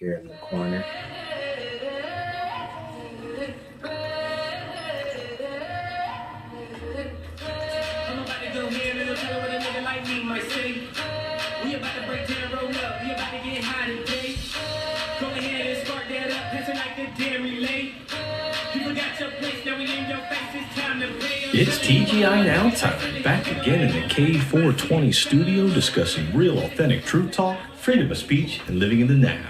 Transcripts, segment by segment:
here in the corner. I'm about to go here and tell what a nigga like me might say. We about to break down, roll up. We about to get high today. Go ahead and spark that up, passing like a damn relay. You forgot your place, now we in your face. It's time to pay. It's TGI Now time. Back again in the K420 studio, discussing real, authentic truth talk, freedom of speech, and living in the now.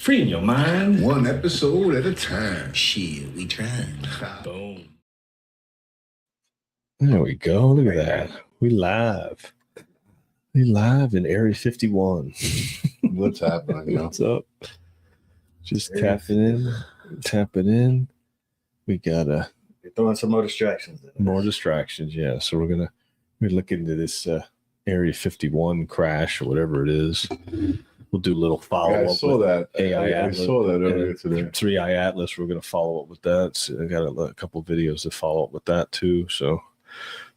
Freeing your mind. One episode at a time. Shit, we trying. Boom. There we go. Look at that. We live. We live in Area 51. What's happening? What's up? Just tapping in. We got We're throwing some more distractions. more distractions. Yeah. So we're look into this Area 51 crash or whatever it is. We'll do a little follow up. I saw that. AI I Atlas. saw that earlier today. 3i Atlas. We're going to follow up with that. So I got a couple videos to follow up with that too. So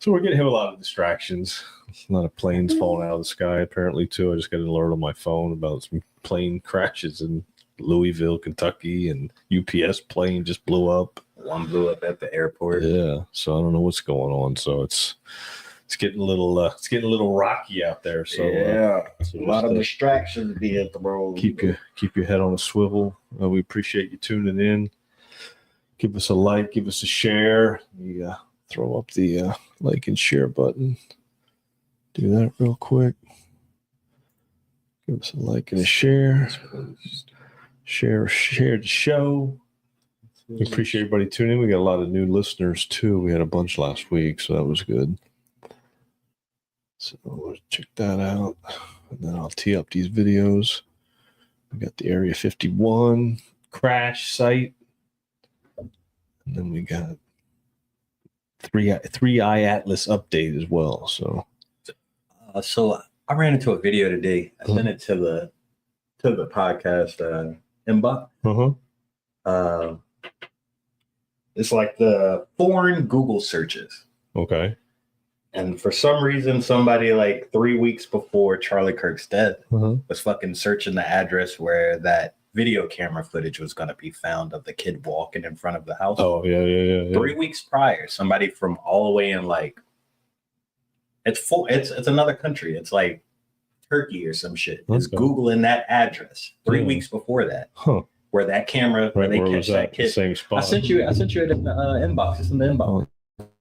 we're going to have a lot of distractions. A lot of planes falling out of the sky apparently too. I just got an alert on my phone about some plane crashes in Louisville, Kentucky, and UPS plane just blew up. One blew up at the airport. Yeah, so I don't know what's going on. So it's getting a little rocky out there. So so a lot of distractions being thrown. keep your head on a swivel. We appreciate you tuning in. Give us a like, give us a share. Throw up the like and share button. Do that real quick. Give us a like and a share. Share the show. We appreciate everybody tuning in. We got a lot of new listeners too. We had a bunch last week, so that was good. So let's check that out. And then I'll tee up these videos. We got the Area 51 crash site. And then we got 3i Atlas update as well. So I ran into a video today. I sent it to the podcast inbox. It's like the foreign Google searches. okay. And for some reason, somebody like 3 weeks before Charlie Kirk's death was fucking searching the address where that video camera footage was going to be found of the kid walking in front of the house. Oh, yeah. 3 weeks prior, somebody from all the way in like, it's another country. It's like Turkey or some shit. It's Googling that address 3 weeks before that. Where that camera, where they catch that kid. Same spot. I sent you it in the inbox. It's in the inbox.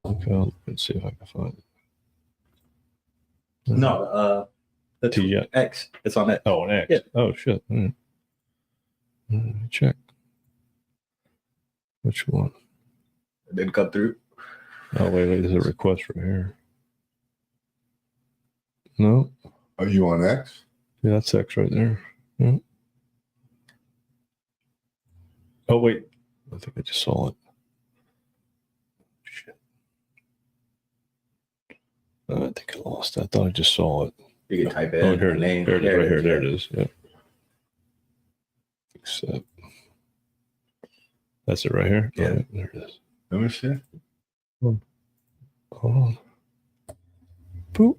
Okay, let's see if I can find it. No, the TJ. X. It's on that. Oh, an X. Yeah. Oh, shit. All right. Let me check. Which one? It didn't come through. Oh, wait. There's a request right here. No. Are you on X? Yeah, that's X right there. Yeah. Oh, wait. I think I just saw it. Shit. I think I lost it. I thought I just saw it. You can type in Oh, here it is. name. There it is. Right here. There it is. Yeah. Except. That's it right here? Yeah. Oh, there it is. Let me see. Hold on. Boop.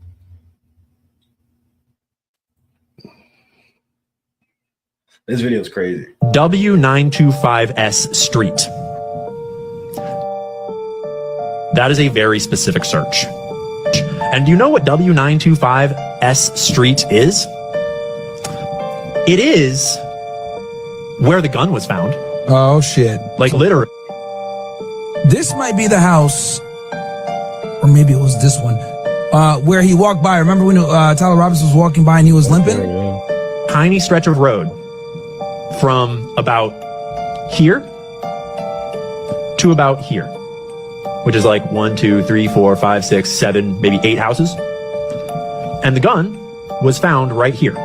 This video is crazy. W925S Street. That is a very specific search. And do you know what W925S Street is? It is where the gun was found. Oh, shit. Like literally. This might be the house, or maybe it was this one, where he walked by. Remember when Tyler Roberts was walking by and he was limping? Tiny stretch of road from about here to about here, which is like 1, 2, 3, 4, 5, 6, 7, maybe 8 houses. And the gun was found right here.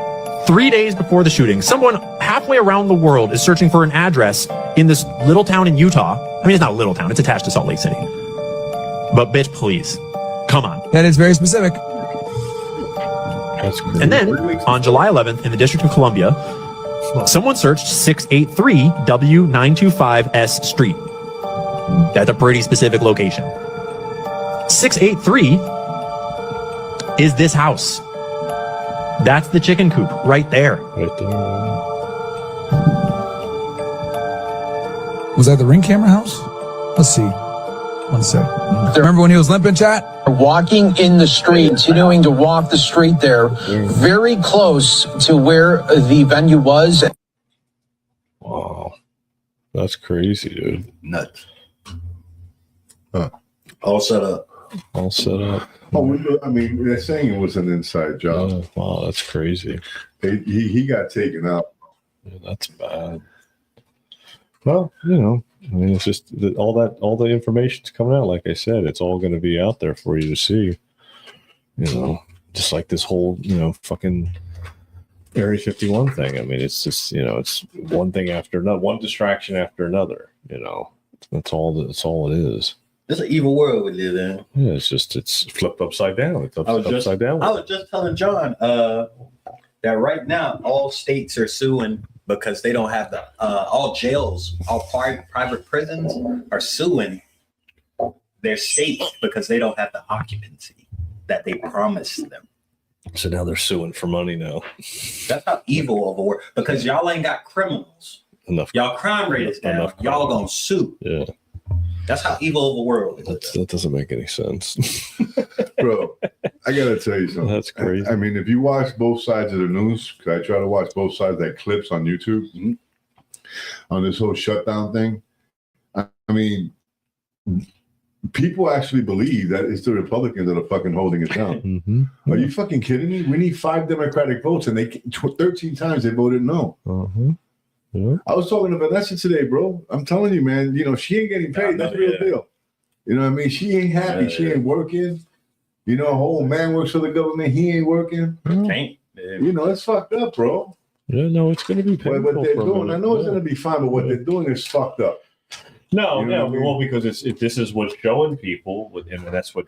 3 days before the shooting, someone halfway around the world is searching for an address in this little town in Utah. I mean, it's not a little town. It's attached to Salt Lake City. But bitch, please. Come on. That is very specific. That's crazy. And then on July 11th in the District of Columbia, someone searched 683 W925S Street. That's a pretty specific location. 683 is this house. That's the chicken coop right there. Right there. Was that the ring camera house? Let's see. 1 sec. Remember when he was limping, chat? Walking in the street, continuing to walk the street there, very close to where the venue was. Wow. That's crazy, dude. Nuts. Huh. All set up. All set up. Oh, I mean, they're saying it was an inside job. Oh, wow, that's crazy. He got taken out. Yeah, that's bad. Well, you know, I mean, it's just that all the information's coming out. Like I said, it's all going to be out there for you to see. You know, just like this whole, you know, fucking Area 51 thing. I mean, it's just, you know, it's one thing after another, one distraction after another. You know, that's all it is. It's an evil world we live in. Yeah, it's flipped upside down. It's upside down. I was just telling John that right now all states are suing because they don't have the all jails, all private prisons are suing their states because they don't have the occupancy that they promised them. So now they're suing for money now. That's how evil of a world, because y'all ain't got criminals. Enough. Y'all crime rate is down. Enough Y'all gonna sue. Yeah. That's how evil of a world it is. That doesn't make any sense. Bro, I got to tell you something. That's crazy. I mean, if you watch both sides of the news, because I try to watch both sides of that clips on YouTube on this whole shutdown thing, I mean, people actually believe that it's the Republicans that are fucking holding it down. Mm-hmm. Are you fucking kidding me? We need 5 Democratic votes, and they 13 times they voted no. Uh-huh. Yeah. I was talking to Vanessa today, bro. I'm telling you, man, you know, she ain't getting paid. That's the real deal. You know what I mean? She ain't happy. She ain't working. You know, her old man works for the government. He ain't working. Can't. You know, it's fucked up, bro. Yeah, no, it's going to be painful. What they're for a doing, minute. I know it's going to be fine, but what they're doing is fucked up. No, You know what I mean? well, because this is what's showing people, and that's what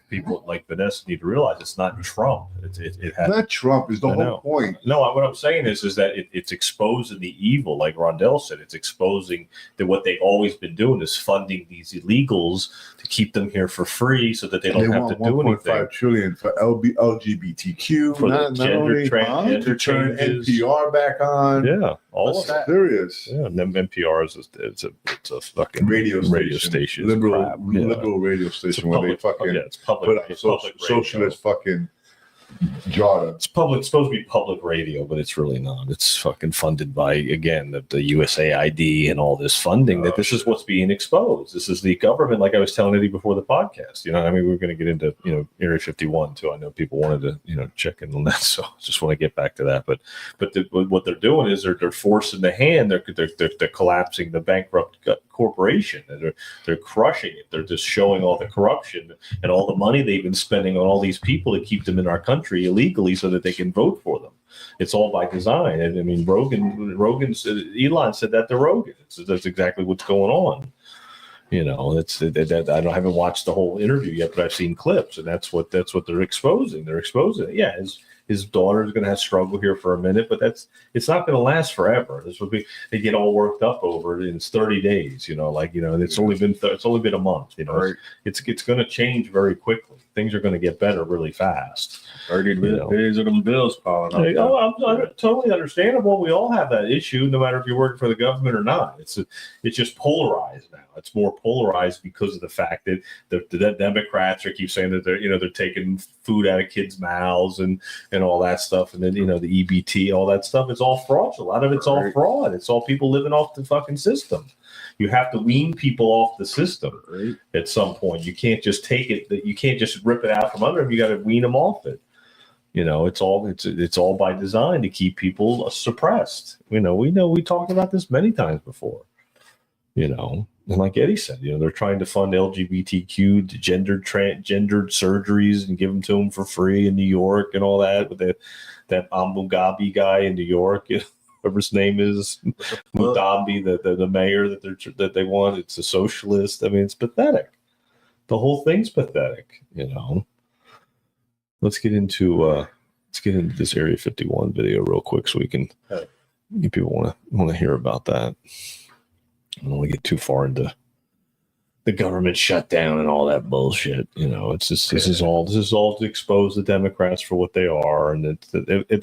people like Vanessa need to realize. It's not Trump. It has Not Trump is the whole point. No, what I'm saying is that it's exposing the evil, like Rondell said. It's exposing that what they've always been doing is funding these illegals to keep them here for free, so that they don't have to do anything. $1.5 trillion for LGBTQ, For the gender transgender to turn changes. NPR back on. Yeah, all of that. Serious. Yeah, and then NPR is it's a fucking Radio station, liberal crap. Yeah. liberal radio station where they fucking it's public, put out socialist fucking jargon. It's supposed to be public radio, but it's really not. It's fucking funded by, again, the USAID and all this funding. That this is what's being exposed. This is the government, like I was telling Eddie before the podcast. You know, I mean, we're going to get into, you know, Area 51 too. I know people wanted to, you know, check in on that, so I just want to get back to that. But what they're doing is they're forcing the hand. They're collapsing the bankrupt corporation, and they're crushing it. They're just showing all the corruption and all the money they've been spending on all these people to keep them in our country illegally so that they can vote for them. It's all by design. And I mean, Rogan said, Elon said that to Rogan. That's exactly what's going on. You know, I haven't watched the whole interview yet, but I've seen clips, and that's what they're exposing. They're exposing it. Yeah, his daughter is going to have struggle here for a minute, but it's not going to last forever. This would be, they get all worked up over it in 30 days. You know, like, you know, it's only been a month. You know, right. It's going to change very quickly. Things are going to get better really fast. 30 days of them bills piling up. I'm totally understandable. We all have that issue, no matter if you're working for the government or not. It's just polarized now. It's more polarized because of the fact that the Democrats keep saying that they're taking food out of kids' mouths and all that stuff, and then the EBT, all that stuff. It's all fraud. A lot of it's all fraud. It's all people living off the fucking system. You have to wean people off the system at some point. You can't just take it. You can't just rip it out from under them. You got to wean them off it. You know, it's all by design to keep people suppressed. We talked about this many times before. You know, and like Eddie said, they're trying to fund LGBTQ gendered surgeries and give them to them for free in New York and all that. With that Mugabe guy in New York, whatever his name is, Mugabe, the mayor that they want. It's a socialist. I mean, it's pathetic. The whole thing's pathetic. You know. Let's get into this Area 51 video real quick, so we can people want to hear about that. I don't want to get too far into the government shutdown and all that bullshit. It's just this is all to expose the Democrats for what they are, and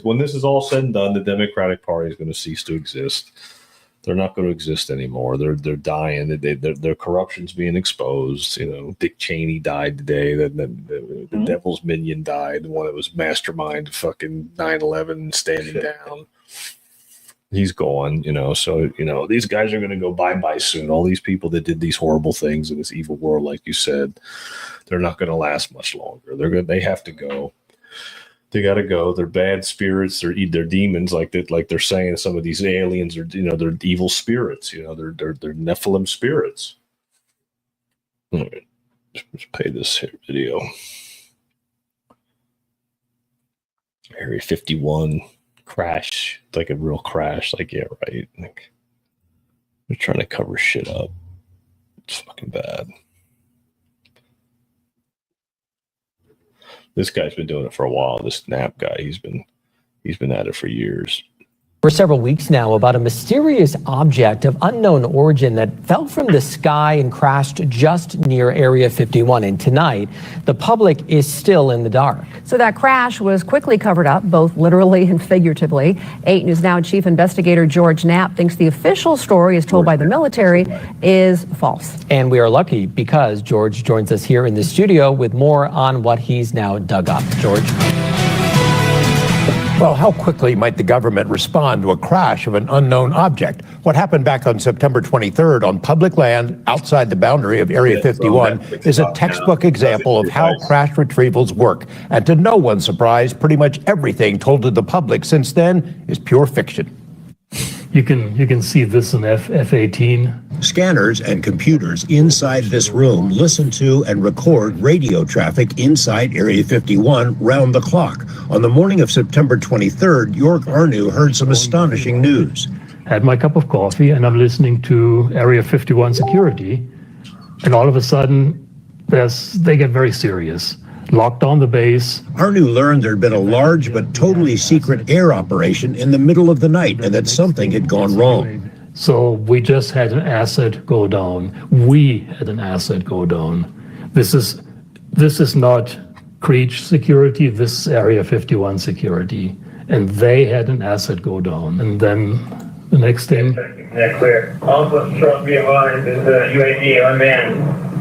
when this is all said and done, the Democratic Party is going to cease to exist. They're not going to exist anymore. They're dying. Their corruption's being exposed. You know, Dick Cheney died today. The devil's minion died. The one that was mastermind fucking 9/11 standing down. He's gone. You know, so you know these guys are going to go bye soon. All these people that did these horrible things in this evil world, like you said, they're not going to last much longer. They have to go. They got to go. They're bad spirits. They're demons, like they're saying. Some of these aliens are, you know, they're evil spirits. You know, they're Nephilim spirits. All right, let's play this here video. Area 51 crash, like a real crash. Like, yeah, right. Like they're trying to cover shit up. It's fucking bad. This guy's been doing it for a while. This Knapp guy, he's been at it for years. For several weeks now about a mysterious object of unknown origin that fell from the sky and crashed just near Area 51. And tonight, the public is still in the dark. So that crash was quickly covered up, both literally and figuratively. 8 News Now Chief Investigator George Knapp thinks the official story, as told by the military, is false. And we are lucky because George joins us here in the studio with more on what he's now dug up. George? Well, how quickly might the government respond to a crash of an unknown object? What happened back on September 23rd on public land outside the boundary of Area 51 is a textbook example of how crash retrievals work. And to no one's surprise, pretty much everything told to the public since then is pure fiction. You can see this in F-18. Scanners and computers inside this room listen to and record radio traffic inside Area 51 round the clock. On the morning of September 23rd, York Arnu heard some astonishing news. Had my cup of coffee and I'm listening to Area 51 security, and all of a sudden they get very serious. Locked down the base. Arnu learned there'd been a large but totally secret air operation in the middle of the night and that something had gone wrong. So we just had an asset go down. We had an asset go down. This is not Creech security, this is Area 51 security. And they had an asset go down. And then the next thing. Yeah, clear. Also struck me aligned is the UAV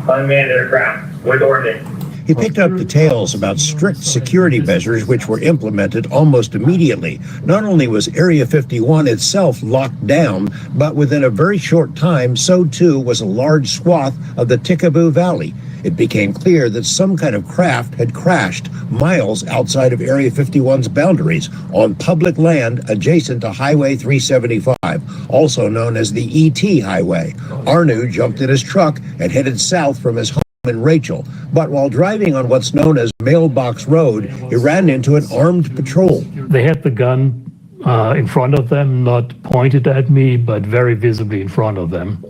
unmanned aircraft with ordnance. He picked up details about strict security measures which were implemented almost immediately. Not only was Area 51 itself locked down, but within a very short time, so too was a large swath of the Tikaboo Valley. It became clear that some kind of craft had crashed miles outside of Area 51's boundaries on public land adjacent to Highway 375, also known as the ET Highway. Arnu jumped in his truck and headed south from his home in Rachel, but while driving on what's known as Mailbox Road, he ran into an armed patrol. They had the gun in front of them, not pointed at me, but very visibly in front of them.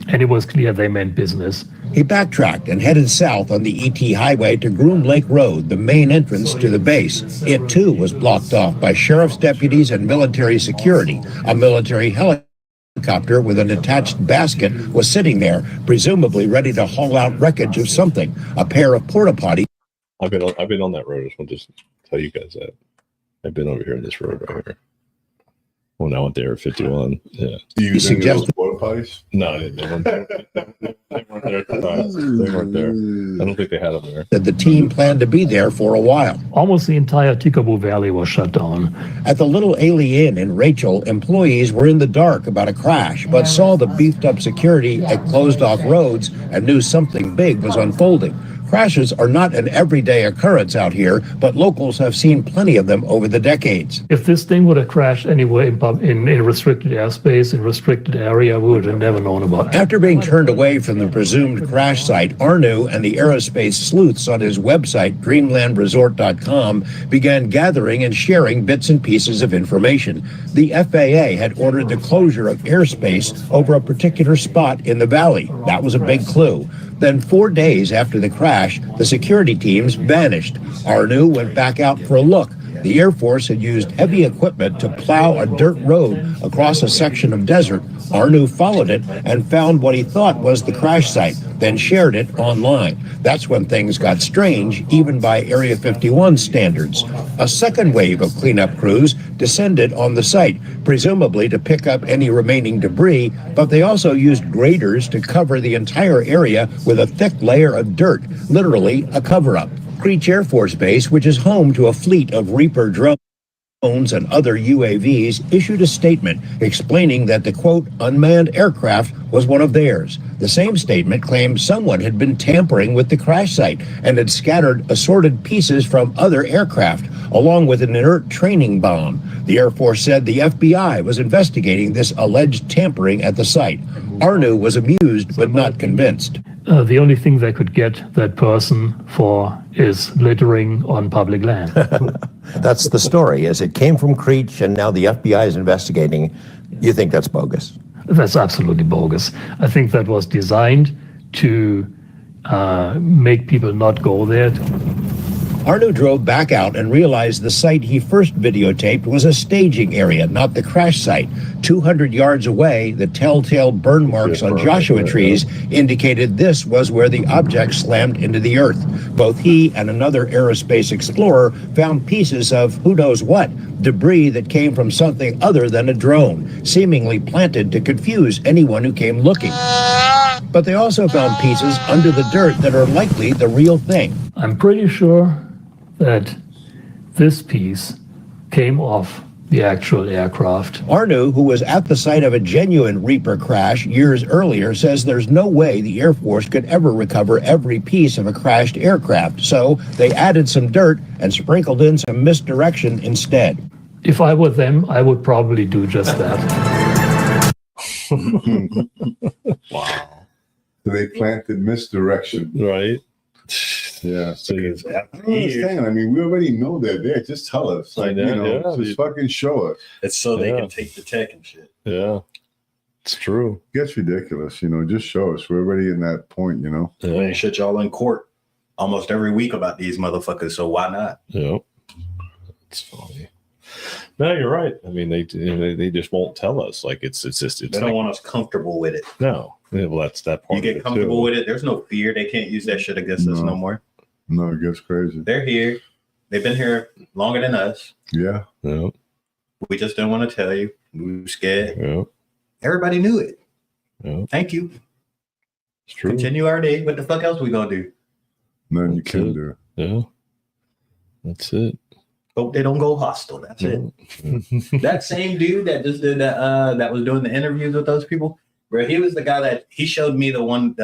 And it was clear they meant business. He backtracked and headed south on the ET Highway to Groom Lake Road, the main entrance to the base. It too was blocked off by sheriff's deputies and military security. A military helicopter with an attached basket was sitting there, presumably ready to haul out wreckage of something. A pair of porta potties. I've been on that road. I just want to tell you guys that I've been over here on this road right here. When I went there at 51, yeah. You suggested porta potties? No, they weren't there. They weren't there at the time. They weren't there. I don't think they had them there. That the team planned to be there for a while. Almost the entire Tikaboo Valley was shut down. At the Little Ailey Inn in Rachel, employees were in the dark about a crash, but saw the beefed up security at closed off roads and knew something big was unfolding. Crashes are not an everyday occurrence out here, but locals have seen plenty of them over the decades. If this thing would have crashed anywhere in restricted airspace, in restricted area, we would have never known about it. After being turned away from the presumed crash site, Arnu and the aerospace sleuths on his website, dreamlandresort.com, began gathering and sharing bits and pieces of information. The FAA had ordered the closure of airspace over a particular spot in the valley. That was a big clue. Then 4 days after the crash, the security teams vanished. Arnu went back out for a look. The Air Force had used heavy equipment to plow a dirt road across a section of desert. Arnu followed it and found what he thought was the crash site, then shared it online. That's when things got strange, even by Area 51 standards. A second wave of cleanup crews descended on the site, presumably to pick up any remaining debris, but they also used graders to cover the entire area with a thick layer of dirt, literally a cover-up. Creech Air Force Base, which is home to a fleet of Reaper drones and other UAVs, issued a statement explaining that the, quote, unmanned aircraft was one of theirs. The same statement claimed someone had been tampering with the crash site and had scattered assorted pieces from other aircraft, along with an inert training bomb. The Air Force said the FBI was investigating this alleged tampering at the site. Arnu was amused but not convinced. The only thing they could get that person for is littering on public land. That's the story, is it came from Creech and now the FBI is investigating. You think that's bogus? That's absolutely bogus. I think that was designed to make people not go there. Arnu drove back out and realized the site he first videotaped was a staging area, not the crash site. 200 yards away, the telltale burn marks on Joshua trees indicated this was where the object slammed into the earth. Both he and another aerospace explorer found pieces of who knows what, debris that came from something other than a drone, seemingly planted to confuse anyone who came looking. But they also found pieces under the dirt that are likely the real thing. I'm pretty sure that this piece came off the actual aircraft. Arnu, who was at the site of a genuine Reaper crash years earlier, says there's no way the Air Force could ever recover every piece of a crashed aircraft, so they added some dirt and sprinkled in some misdirection instead. If I were them, I would probably do just that. Wow. So they planted misdirection. Right. Yeah. So I don't understand. I mean, we already know they're there. Just tell us. Like, just fucking show us. It's so they can take the tech and shit. Yeah. It's true. It gets ridiculous, just show us. We're already in that point, They shit y'all in court almost every week about these motherfuckers, so why not? Yeah. It's funny. No, you're right. I mean, they just won't tell us. Like it's they don't want us comfortable with it. No. Yeah, well, that's that part. You get comfortable with it. There's no fear. They can't use that shit against us no more. No, it gets crazy. They're here. They've been here longer than us. Yeah. Yeah. We just didn't want to tell you. We were scared. Yeah. Everybody knew it. Yeah. Thank you. It's true. Continue our day. What the fuck else we gonna do? Nothing you can do. Yeah. That's it. Hope they don't go hostile. That's it. That same dude that just did that, that was doing the interviews with those people, bro, he was the guy that he showed me the one.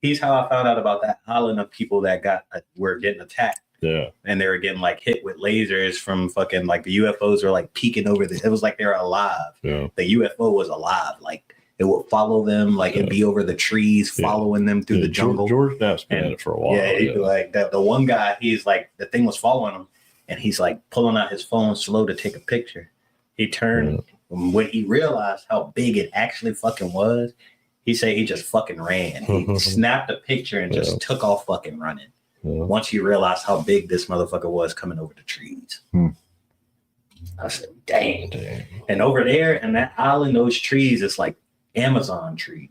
He's how I found out about that island of people that were getting attacked. Yeah. And they were getting like hit with lasers from fucking like the UFOs were like peeking over it was like they were alive. Yeah. The UFO was alive. Like it would follow them, like it'd be over the trees, following them through the jungle. George Knapp's been at it for a while. Yeah, like that. The one guy, he's like the thing was following him, and he's like pulling out his phone slow to take a picture. He turned when he realized how big it actually fucking was. He said he just fucking ran. He snapped a picture and just took off fucking running. Once you realize how big this motherfucker was coming over the trees. I said, dang. And over there in that island, those trees, it's like Amazon trees.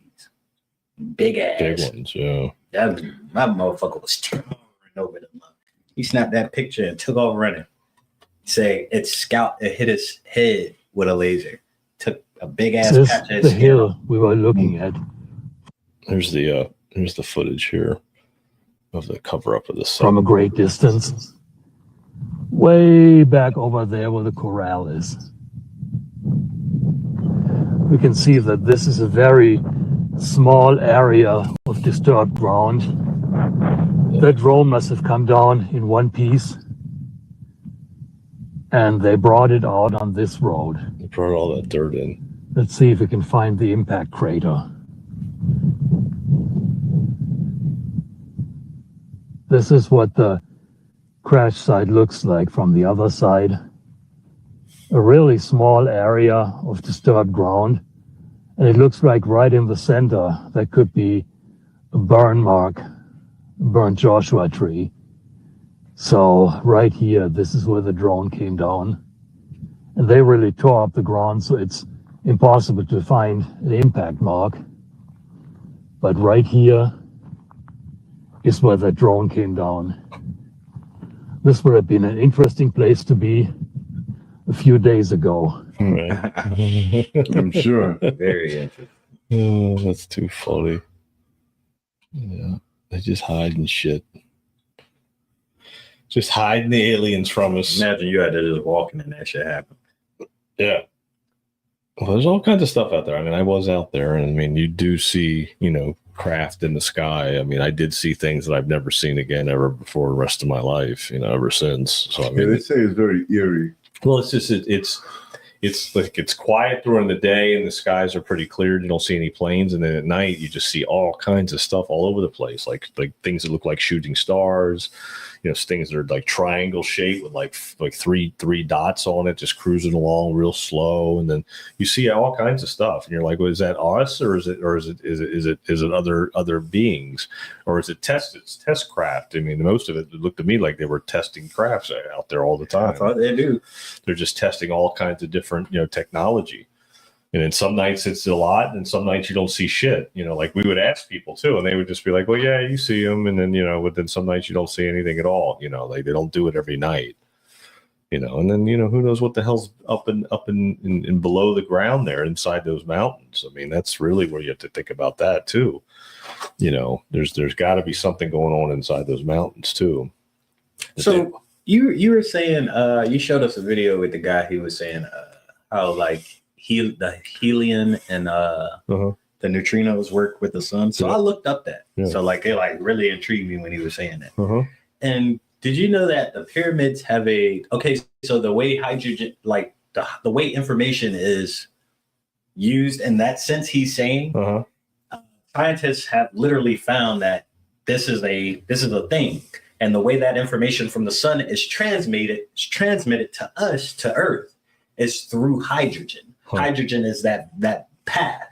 Big ass. Big ones, yeah. That motherfucker was towering over them. He snapped that picture and took off running. Say it hit his head with a laser. Took a big ass patch of his the skin hill off. we were looking at. Here's the footage here of the cover up of the site. From a great distance. Way back over there where the corral is. We can see that this is a very small area of disturbed ground. That drone must have come down in one piece, and they brought it out on this road. They brought all that dirt in. Let's see if we can find the impact crater. This is what the crash site looks like from the other side. A really small area of disturbed ground. And it looks like right in the center, that could be a burn mark, a burnt Joshua tree. So right here, this is where the drone came down. And they really tore up the ground, so it's impossible to find an impact mark. But right here is where the drone came down. This would have been an interesting place to be. a few days ago. I'm sure. Very interesting. Oh, that's too funny. Yeah, they just hiding shit. Just hiding the aliens from us. Imagine you had to just walk in and that shit happened. Yeah. Well, there's all kinds of stuff out there. I mean, I was out there, and I mean, you do see, craft in the sky. I mean, I did see things that I've never seen again ever before the rest of my life, ever since. So I mean, they say it's very eerie. Well, it's just it's like it's quiet during the day and the skies are pretty clear. You don't see any planes, and then at night you just see all kinds of stuff all over the place, like things that look like shooting stars. Things that are like triangle shaped with like three dots on it, just cruising along real slow, and then you see all kinds of stuff, and you're like, well, is that us, or is it other beings, or is it test craft? I mean, most of it looked to me like they were testing crafts out there all the time. I thought they do. They're just testing all kinds of different technology. And then some nights it's a lot, and some nights you don't see shit. Like we would ask people too, and they would just be like, "Well, yeah, you see them," and then but then some nights you don't see anything at all. Like they don't do it every night. And then who knows what the hell's up and below the ground there inside those mountains. I mean, that's really where you have to think about that too. There's got to be something going on inside those mountains too. So you were saying you showed us a video with the guy. He was saying how like the helium and the neutrinos work with the sun. So I looked up that. Yeah. So like it like really intrigued me when he was saying that. And did you know that the pyramids have so the way hydrogen, like the way information is used in that sense he's saying, scientists have literally found that this is a thing. And the way that information from the sun is transmitted to us, to Earth, is through hydrogen. Hydrogen is that path.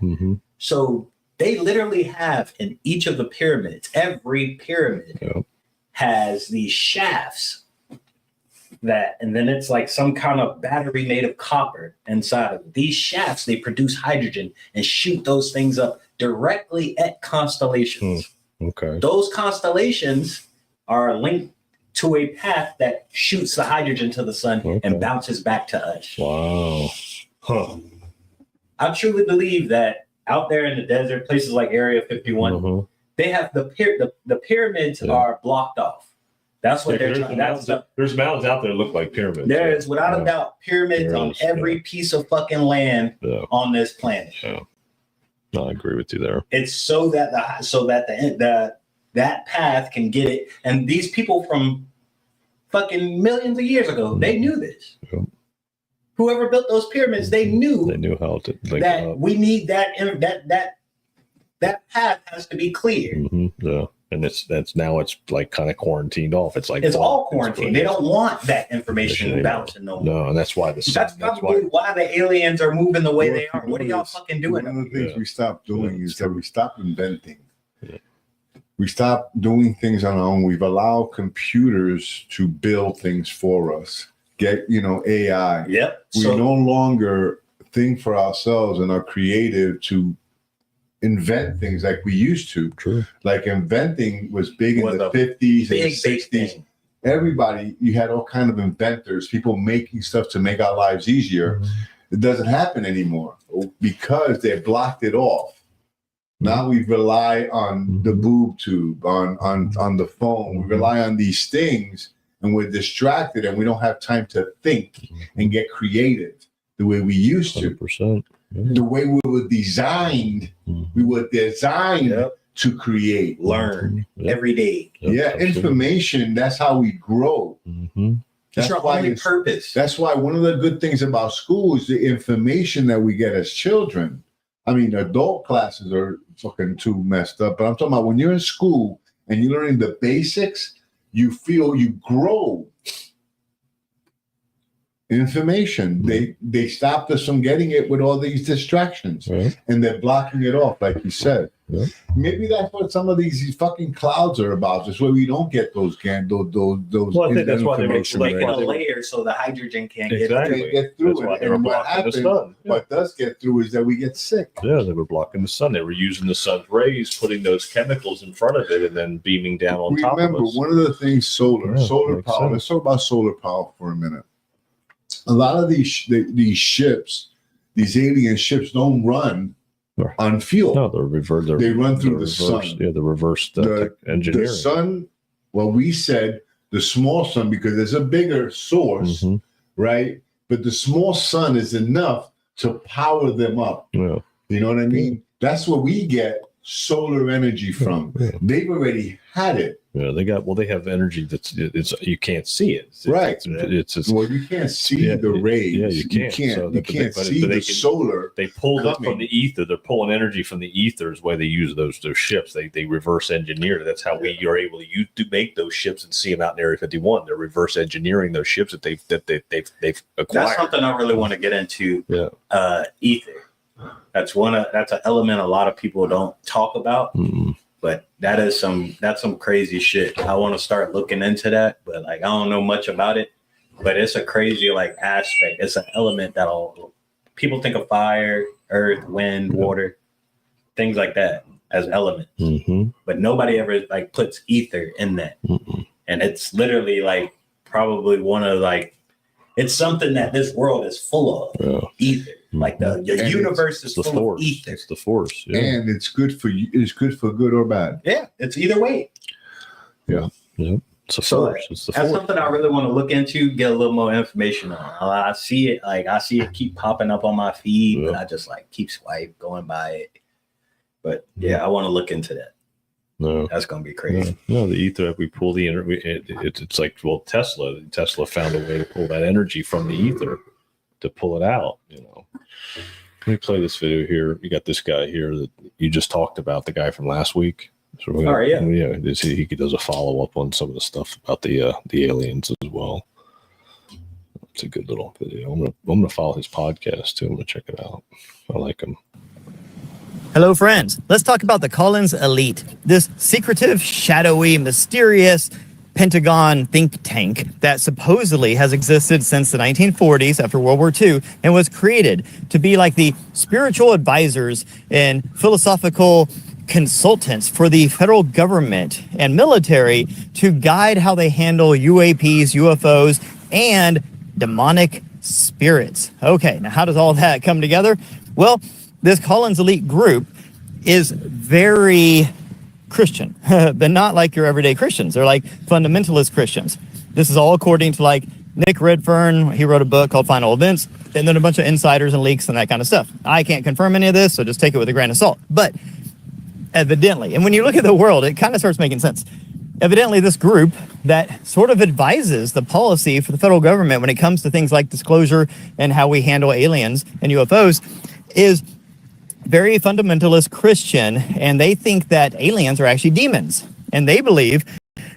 So they literally have in each of the pyramids, every pyramid has these shafts and then it's like some kind of battery made of copper inside of it. These shafts, they produce hydrogen and shoot those things up directly at constellations. Okay. Those constellations are linked to a path that shoots the hydrogen to the sun and bounces back to us. Wow. I truly believe that out there in the desert, places like Area 51, they have the pyramids are blocked off. That's what they're trying. There's mountains out there that look like pyramids. There is without a doubt pyramids on every piece of fucking land on this planet. Yeah. No, I agree with you there. It's so that that path can get it. And these people from fucking millions of years ago, they knew this. Whoever built those pyramids, they knew how to that we need that path has to be clear. Yeah, and it's like kind of quarantined off. It's like it's all quarantined. They don't want that information bouncing no more. No, and that's why that's probably why the aliens are moving the way they are. What are y'all fucking doing? One of the things we stopped doing is that we stopped inventing. We stopped doing things on our own. We've allowed computers to build things for us. Get AI. Yep. We no longer think for ourselves and are creative to invent things like we used to. True. Like inventing was big in the 50s and 60s. Everybody, you had all kind of inventors, people making stuff to make our lives easier. It doesn't happen anymore because they blocked it off. Now we rely on the boob tube, on the phone. We rely on these things. And we're distracted and we don't have time to think and get creative the way we used to. 100%. The way we were designed, to create. Learn every day. Information, that's how we grow. That's your only purpose. That's why one of the good things about school is the information that we get as children. I mean, adult classes are fucking too messed up, but I'm talking about when you're in school and you're learning the basics, you feel you grow. Information. They stopped us from getting it with all these distractions, and they're blocking it off, like you said. Maybe that's what some of these fucking clouds are about. Just where we don't get those. Well, I think that's why they were making a layer so the hydrogen can't get through. And what happens, what does get through is that we get sick. Yeah, they were blocking the sun. They were using the sun's rays, putting those chemicals in front of it, and then beaming down on top of us. Remember, one of the things, solar power. Sense. Let's talk about solar power for a minute. a lot of these ships, these alien ships, don't run on fuel. No, they're reverse. They run through the sun. Yeah, the reverse engineering. The sun. Well, we said the small sun because there's a bigger source, right? But the small sun is enough to power them up. Yeah. You know what I mean? That's where we get solar energy from. Yeah. They've already had it. Yeah, they have energy it's you can't see it. Right. It's well, you can't see the rays. Yeah, you can't. You can't see the solar. They pull it from the ether. They're pulling energy from the ether is why they use those ships. They reverse engineer. That's how we are able to make those ships and see them out in Area 51. They're reverse engineering those ships that they've acquired. That's something I really want to get into. Yeah. Ether. That's an element a lot of people don't talk about. But that's some crazy shit. I want to start looking into that, but like I don't know much about it. But it's a crazy like aspect. It's an element that'll people think of fire, earth, wind, water, things like that as elements. But nobody ever like puts ether in that. And it's literally like probably one of like it's something that this world is full of. Ether. Like the universe is full of ether. It's the force. Yeah. And it's good for you. It's good for good or bad. Yeah, it's either way. Yeah. It's a force. It's the that's force. something I really want to look into, get a little more information on. I see it keep popping up on my feed, but I just like keep going by it. But yeah, I want to look into that. No, that's gonna be crazy. No, the ether. We pull the energy. It's like Tesla. Tesla found a way to pull that energy from the ether to pull it out. Let me play this video here. You got this guy here that you just talked about, the guy from last week. So he does a follow up on some of the stuff about the aliens as well. It's a good little video. I'm gonna follow his podcast too. I'm gonna check it out. I like him. Hello, friends. Let's talk about the Collins Elite, this secretive, shadowy, mysterious Pentagon think tank that supposedly has existed since the 1940s after World War II and was created to be like the spiritual advisors and philosophical consultants for the federal government and military to guide how they handle UAPs, UFOs, and demonic spirits. Okay, now how does all that come together? Well, this Collins Elite group is very Christian, but not like your everyday Christians. They're like fundamentalist Christians. This is all according to like Nick Redfern. He wrote a book called Final Events, and then a bunch of insiders and leaks and that kind of stuff. I can't confirm any of this, so just take it with a grain of salt. But evidently, and when you look at the world, it kind of starts making sense. Evidently, this group that sort of advises the policy for the federal government when it comes to things like disclosure and how we handle aliens and UFOs is very fundamentalist Christian, and they think that aliens are actually demons. And they believe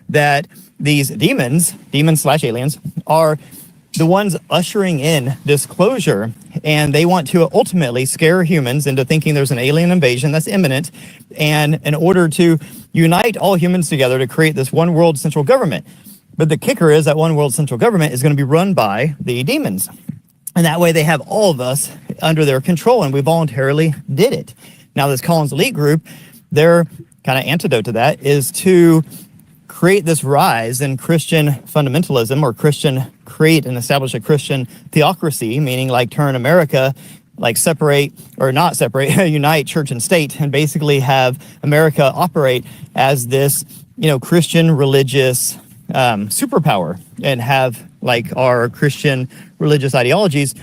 that these demons/aliens, are the ones ushering in disclosure, and they want to ultimately scare humans into thinking there's an alien invasion that's imminent, and in order to unite all humans together to create this one world central government. But the kicker is that one world central government is going to be run by the demons. And that way they have all of us under their control, and we voluntarily did it. Now, this Collins Elite group, their kind of antidote to that is to create this rise in Christian fundamentalism, or create and establish a Christian theocracy, meaning like turn America, like separate or not separate, unite church and state, and basically have America operate as this, Christian religious superpower, and have like our Christian religious ideologies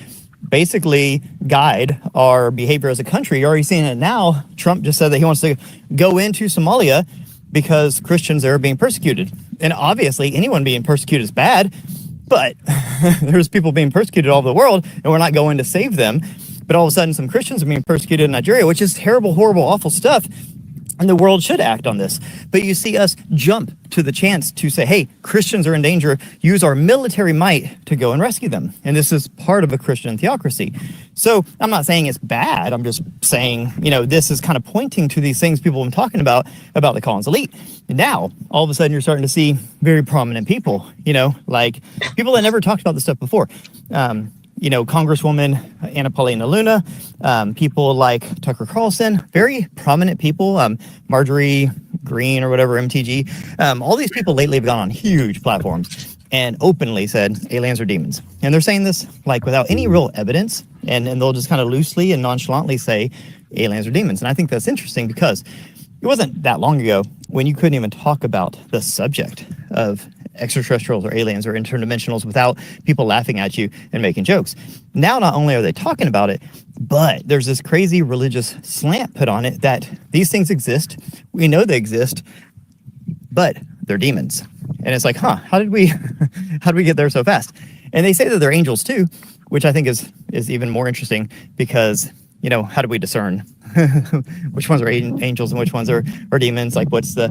basically guide our behavior as a country. You're already seeing it now. Trump just said that he wants to go into Somalia because Christians there are being persecuted. And obviously anyone being persecuted is bad, but there's people being persecuted all over the world, and we're not going to save them. But all of a sudden some Christians are being persecuted in Nigeria, which is terrible, horrible, awful stuff. And the world should act on this. But you see us jump to the chance to say, hey, Christians are in danger. Use our military might to go and rescue them. And this is part of a Christian theocracy. So I'm not saying it's bad. I'm just saying, this is kind of pointing to these things people have been talking about the Collins Elite. And now, all of a sudden, you're starting to see very prominent people, like people that never talked about this stuff before. Congresswoman Anna Paulina Luna, people like Tucker Carlson, very prominent people, Marjorie Green or whatever, MTG. All these people lately have gone on huge platforms and openly said aliens are demons. And they're saying this like without any real evidence, and they'll just kind of loosely and nonchalantly say aliens are demons. And I think that's interesting because it wasn't that long ago when you couldn't even talk about the subject of extraterrestrials or aliens or interdimensionals without people laughing at you and making jokes. Now, not only are they talking about it, but there's this crazy religious slant put on it that these things exist. We know they exist, but they're demons. And it's like, how did we get there so fast? And they say that they're angels too, which I think is even more interesting because, how do we discern which ones are angels and which ones are demons? Like, what's the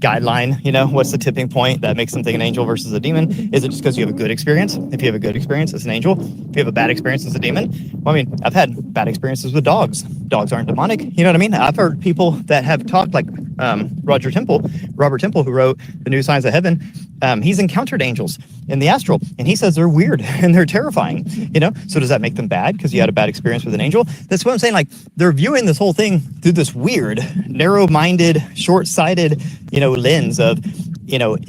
guideline? What's the tipping point that makes something an angel versus a demon? Is it just because you have a good experience? If you have a good experience, it's an angel. If you have a bad experience, it's a demon. Well, I mean, I've had bad experiences with dogs. Dogs aren't demonic. You know what I mean? I've heard people that have talked, like Robert Temple, who wrote The New Signs of Heaven. He's encountered angels in the astral, and he says they're weird and they're terrifying. So does that make them bad because you had a bad experience with an angel? That's what I'm saying. Like, they're viewing this whole thing through this weird, narrow-minded, short-sighted, lens of,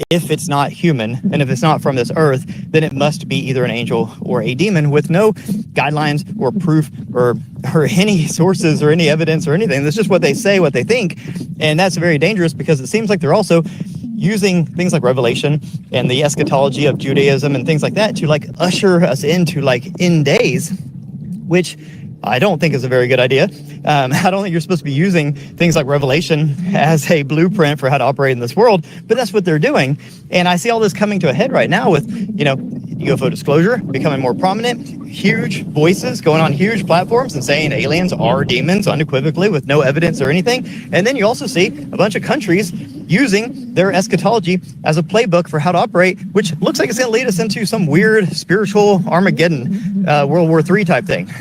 if it's not human and if it's not from this earth, then it must be either an angel or a demon with no guidelines or proof or any sources or any evidence or anything. That's just what they say, what they think. And that's very dangerous because it seems like they're also using things like Revelation and the eschatology of Judaism and things like that to like usher us into like end days, which I don't think is a very good idea. I don't think you're supposed to be using things like Revelation as a blueprint for how to operate in this world, but that's what they're doing. And I see all this coming to a head right now with, UFO disclosure becoming more prominent, huge voices going on huge platforms and saying aliens are demons unequivocally with no evidence or anything. And then you also see a bunch of countries using their eschatology as a playbook for how to operate, which looks like it's going to lead us into some weird spiritual Armageddon, World War III type thing.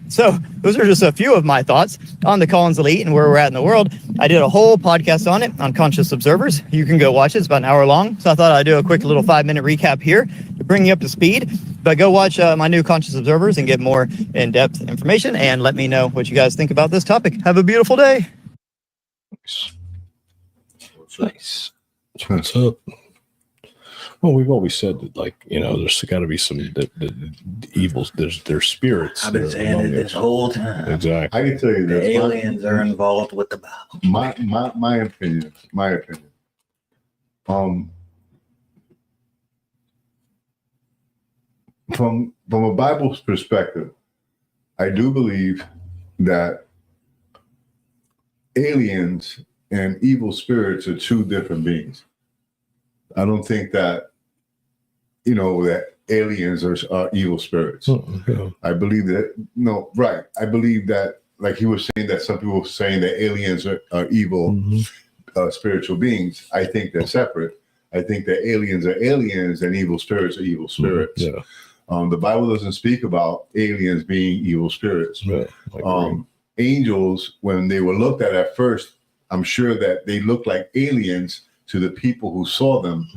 So those are just a few of my thoughts on the Collins Elite and where we're at in the world. I did a whole podcast on it on Conscious Observers. You can go watch it. It's about an hour long. So I thought I'd do a quick little 5-minute recap here to bring you up to speed. But go watch my new Conscious Observers and get more in-depth information and let me know what you guys think about this topic. Have a beautiful day. Nice. What's up? Well, we've always said that, like, there's got to be some the evils. There's spirits. I've been saying it this whole time. Exactly. I can tell you the that aliens are involved with the Bible. My opinion. From a Bible's perspective, I do believe that aliens and evil spirits are two different beings. I don't think that, that aliens are evil spirits. I believe that, I believe that, like he was saying that some people were saying that aliens are evil spiritual beings. I think they're separate. I think that aliens are aliens and evil spirits are evil spirits. The Bible doesn't speak about aliens being evil spirits. Angels, when they were looked at first, I'm sure that they looked like aliens to the people who saw them,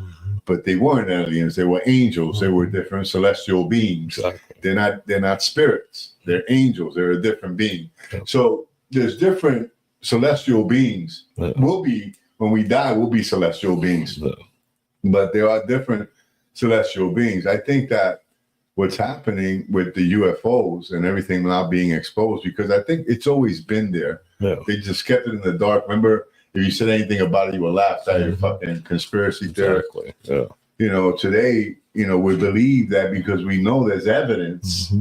but they weren't aliens. They were angels. They were different celestial beings. They're not spirits. They're angels. They're a different being. So there's different celestial beings. We'll be, when we die, we'll be celestial beings. But there are different celestial beings. I think that what's happening with the UFOs and everything now being exposed, because I think it's always been there. They just kept it in the dark. Remember, if you said anything about it, you were laughed at. Your fucking conspiracy theory. Today, we believe that because we know there's evidence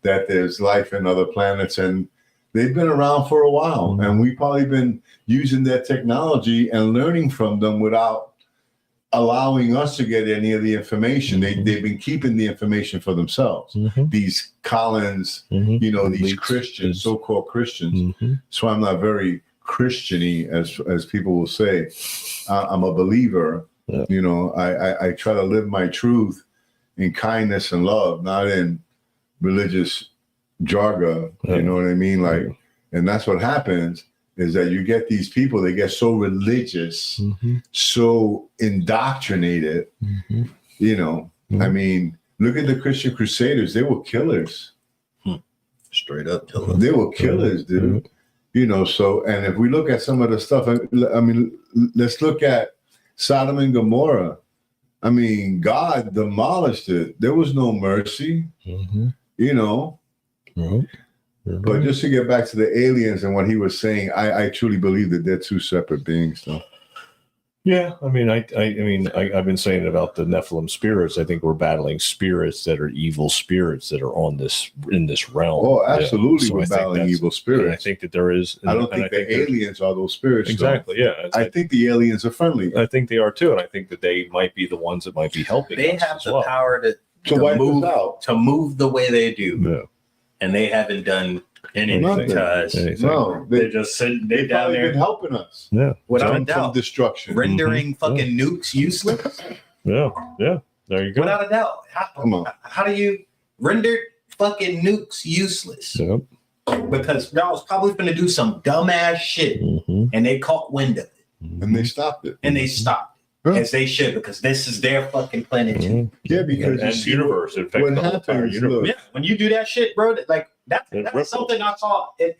that there's life in other planets, and they've been around for a while, and we've probably been using their technology and learning from them without allowing us to get any of the information. They've been keeping the information for themselves. These Collins, these Christians, so-called Christians. So I'm not very Christian-y, as people will say. I'm a believer. I try to live my truth in kindness and love, not in religious jargon. You know what I mean? And that's what happens, is that you get these people, they get so religious, so indoctrinated. I mean, look at the Christian Crusaders. They were killers. Straight up killers. They were killers, dude. So, and if we look at some of the stuff, I mean, let's look at Sodom and Gomorrah. I mean, God demolished it. There was no mercy, you know. But just to get back to the aliens and what he was saying, I truly believe that they're two separate beings, though. Yeah, I mean, I've been saying about the Nephilim spirits. I think we're battling spirits that are evil spirits that are in this realm. Oh, absolutely, So we're battling evil spirits. I think that there is. I don't think the aliens are those spirits. Exactly. Though. Yeah. I think the aliens are friendly. I think they are too, and I think that they might be the ones that might be helping. They us have as the well. power to wipe move us out. to move the way they do, Yeah. and they haven't done anything Nothing. to us. No, They're just sitting. They're down probably there been helping us. Yeah. without a From doubt, destruction. rendering fucking nukes useless. Yeah. Yeah. There you go. Without a doubt. Come on. How do you render fucking nukes useless? Yep. Because y'all was probably going to do some dumbass shit, and they caught wind of it, And they stopped it. and they stopped. As they should, because this is their fucking planet. too. Yeah, because you And see universe, in fact, what the whole entire happens, universe. look, Yeah, when you do that shit, bro, like that's ripples. something I saw. It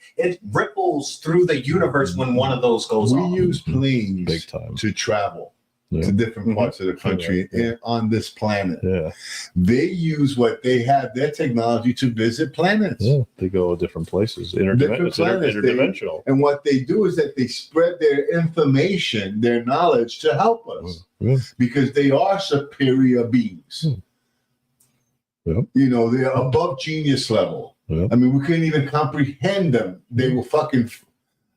ripples through the universe when one of those goes we off. use planes Big time. to travel Yeah. to different parts of the country and on this planet. Yeah. They use what they have, their technology, to visit planets. Yeah. They go different places. Different It's planets. interdimensional. And what they do is that they spread their information, their knowledge to help us Yeah. because they are superior beings. Yep. You know, they're above genius level. Yep. I mean, we couldn't even comprehend them. They were fucking.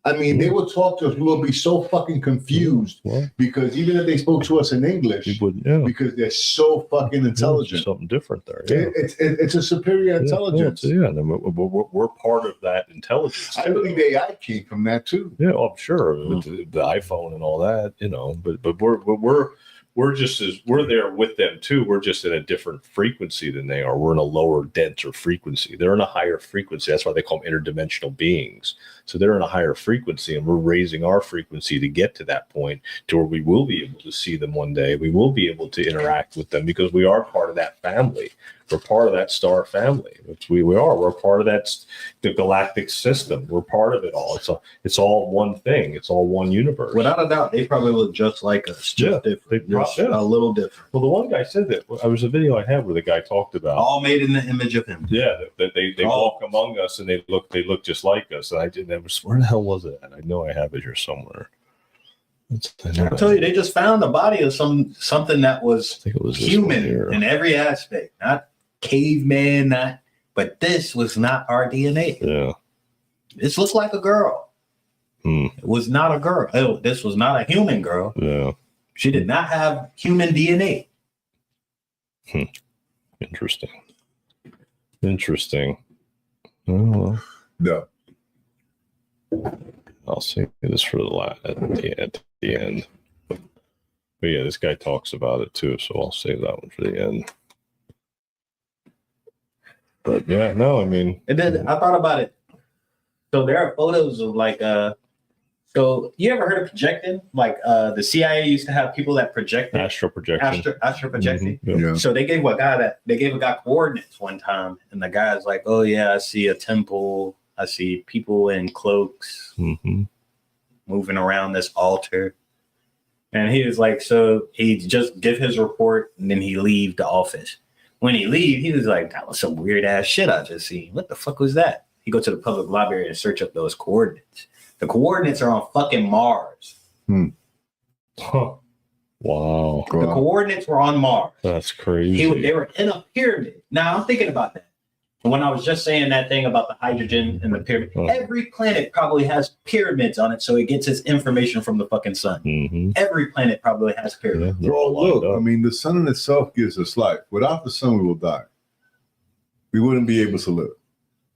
I mean, they would talk to us. We would be so fucking confused Well, because even if they spoke to us in English, we would, yeah. because they're so fucking intelligent. Something different there. Yeah. It's a superior intelligence. Yeah. And we're part of that intelligence. I believe AI came from that too. Yeah, well, I'm sure with the iPhone and all that, you know. But we're just as we're there with them too. We're just in a different frequency than they are. We're in a lower, denser frequency. They're in a higher frequency. That's why they call them interdimensional beings. So they're in a higher frequency, and we're raising our frequency to get to that point to where we will be able to see them one day. We will be able to interact with them because we are part of that family. We're part of that star family. We are. We're part of the galactic system. We're part of it all. It's all one thing. It's all one universe. Without a doubt, they probably look just like us, just different, just a little different. Well, the one guy said that. There was a video I had where the guy talked about All made in the image of him. Yeah, that they walk among us and they look just like us. And I didn't. Where the hell was it? I know I have it here somewhere. I tell you, they just found the body of something that was, human in every aspect, not caveman, but this was not our DNA. Yeah, this looks like a girl. It was not a girl. This was not a human girl. Yeah, she did not have human DNA. Interesting. Oh, well. No. I'll say this for at the end. But yeah, this guy talks about it too, so I'll save that one for the end. But yeah, no, I mean, And then I thought about it. So there are photos of so you ever heard of projecting? Like the CIA used to have people that projected. Astral projection. Astral projecting. Yeah. So they gave a guy coordinates one time, and the guy's like, "Oh yeah, I see a temple. I see people in cloaks moving around this altar." And he was like, so he just give his report, and then he leave the office. When he leave, he was like, that was some weird ass shit I just seen. What the fuck was that? He go to the public library and search up those coordinates. The coordinates are on fucking Mars. Huh. Wow. The coordinates were on Mars. That's crazy. They were in a pyramid. Now I'm thinking about that. When I was just saying that thing about the hydrogen and the pyramid, every planet probably has pyramids on it, so it gets its information from the fucking sun. Every planet probably has pyramids. Bro, look, I mean, the sun in itself gives us life. Without the sun, we will die. We wouldn't be able to live.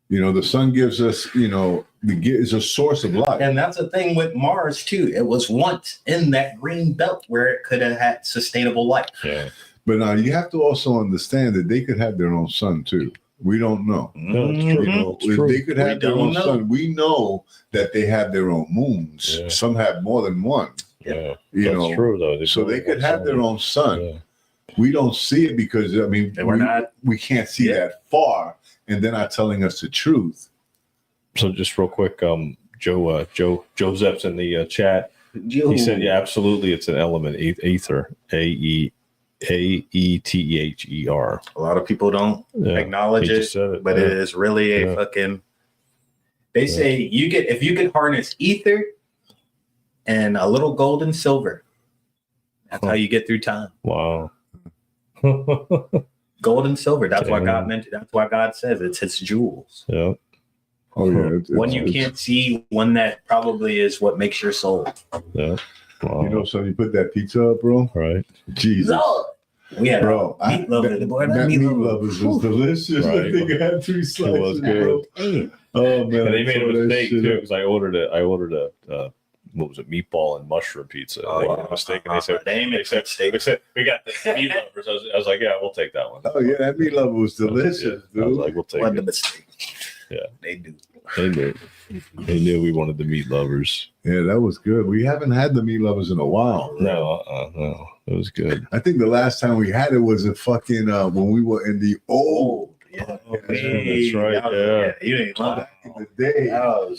You know, the sun gives us, is a source of life. And that's the thing with Mars, too. It was once in that green belt where it could have had sustainable life. Yeah. But now you have to also understand that they could have their own sun, too. We don't know. No, it's true. You know, It's true. they could have their own sun. We know that they have their own moons. Yeah. Some have more than one. Yeah, That's true though. So they could have their own sun. Yeah. We don't see it because we can't see that far, and they're not telling us the truth. So just real quick, Joseph's in the chat. He said, "Yeah, absolutely, it's an element, ether, Aether. A lot of people don't acknowledge it, but it is really a fucking. They say if you could harness ether and a little gold and silver, that's how you get through time. Wow. Gold and silver. That's why God meant it. That's why God says it's his jewels. Yeah. Oh yeah. One you can't see, one that probably is what makes your soul. Yeah. Wow. You know, so you put that pizza up, bro. Right. Jesus. Lord. We had Bro, meat lover. that meat lovers was delicious. Right. I think I had 3 slices. It was good. Oh man, And they made a throw that mistake shit too up. because I ordered a what was it, meatball and mushroom pizza. They made a mistake and they said we got the meat lovers. I was like, yeah, we'll take that one. Oh yeah, that meat lover was delicious, dude. I was like, we'll take What the it. mistake? Yeah, They do. they knew. They knew we wanted the meat lovers. Yeah, that was good. We haven't had the meat lovers in a while. No, no, it was good. I think the last time we had it was a fucking when we were in the old. Yeah, That's right. Yeah. You didn't love Back in the day, yeah.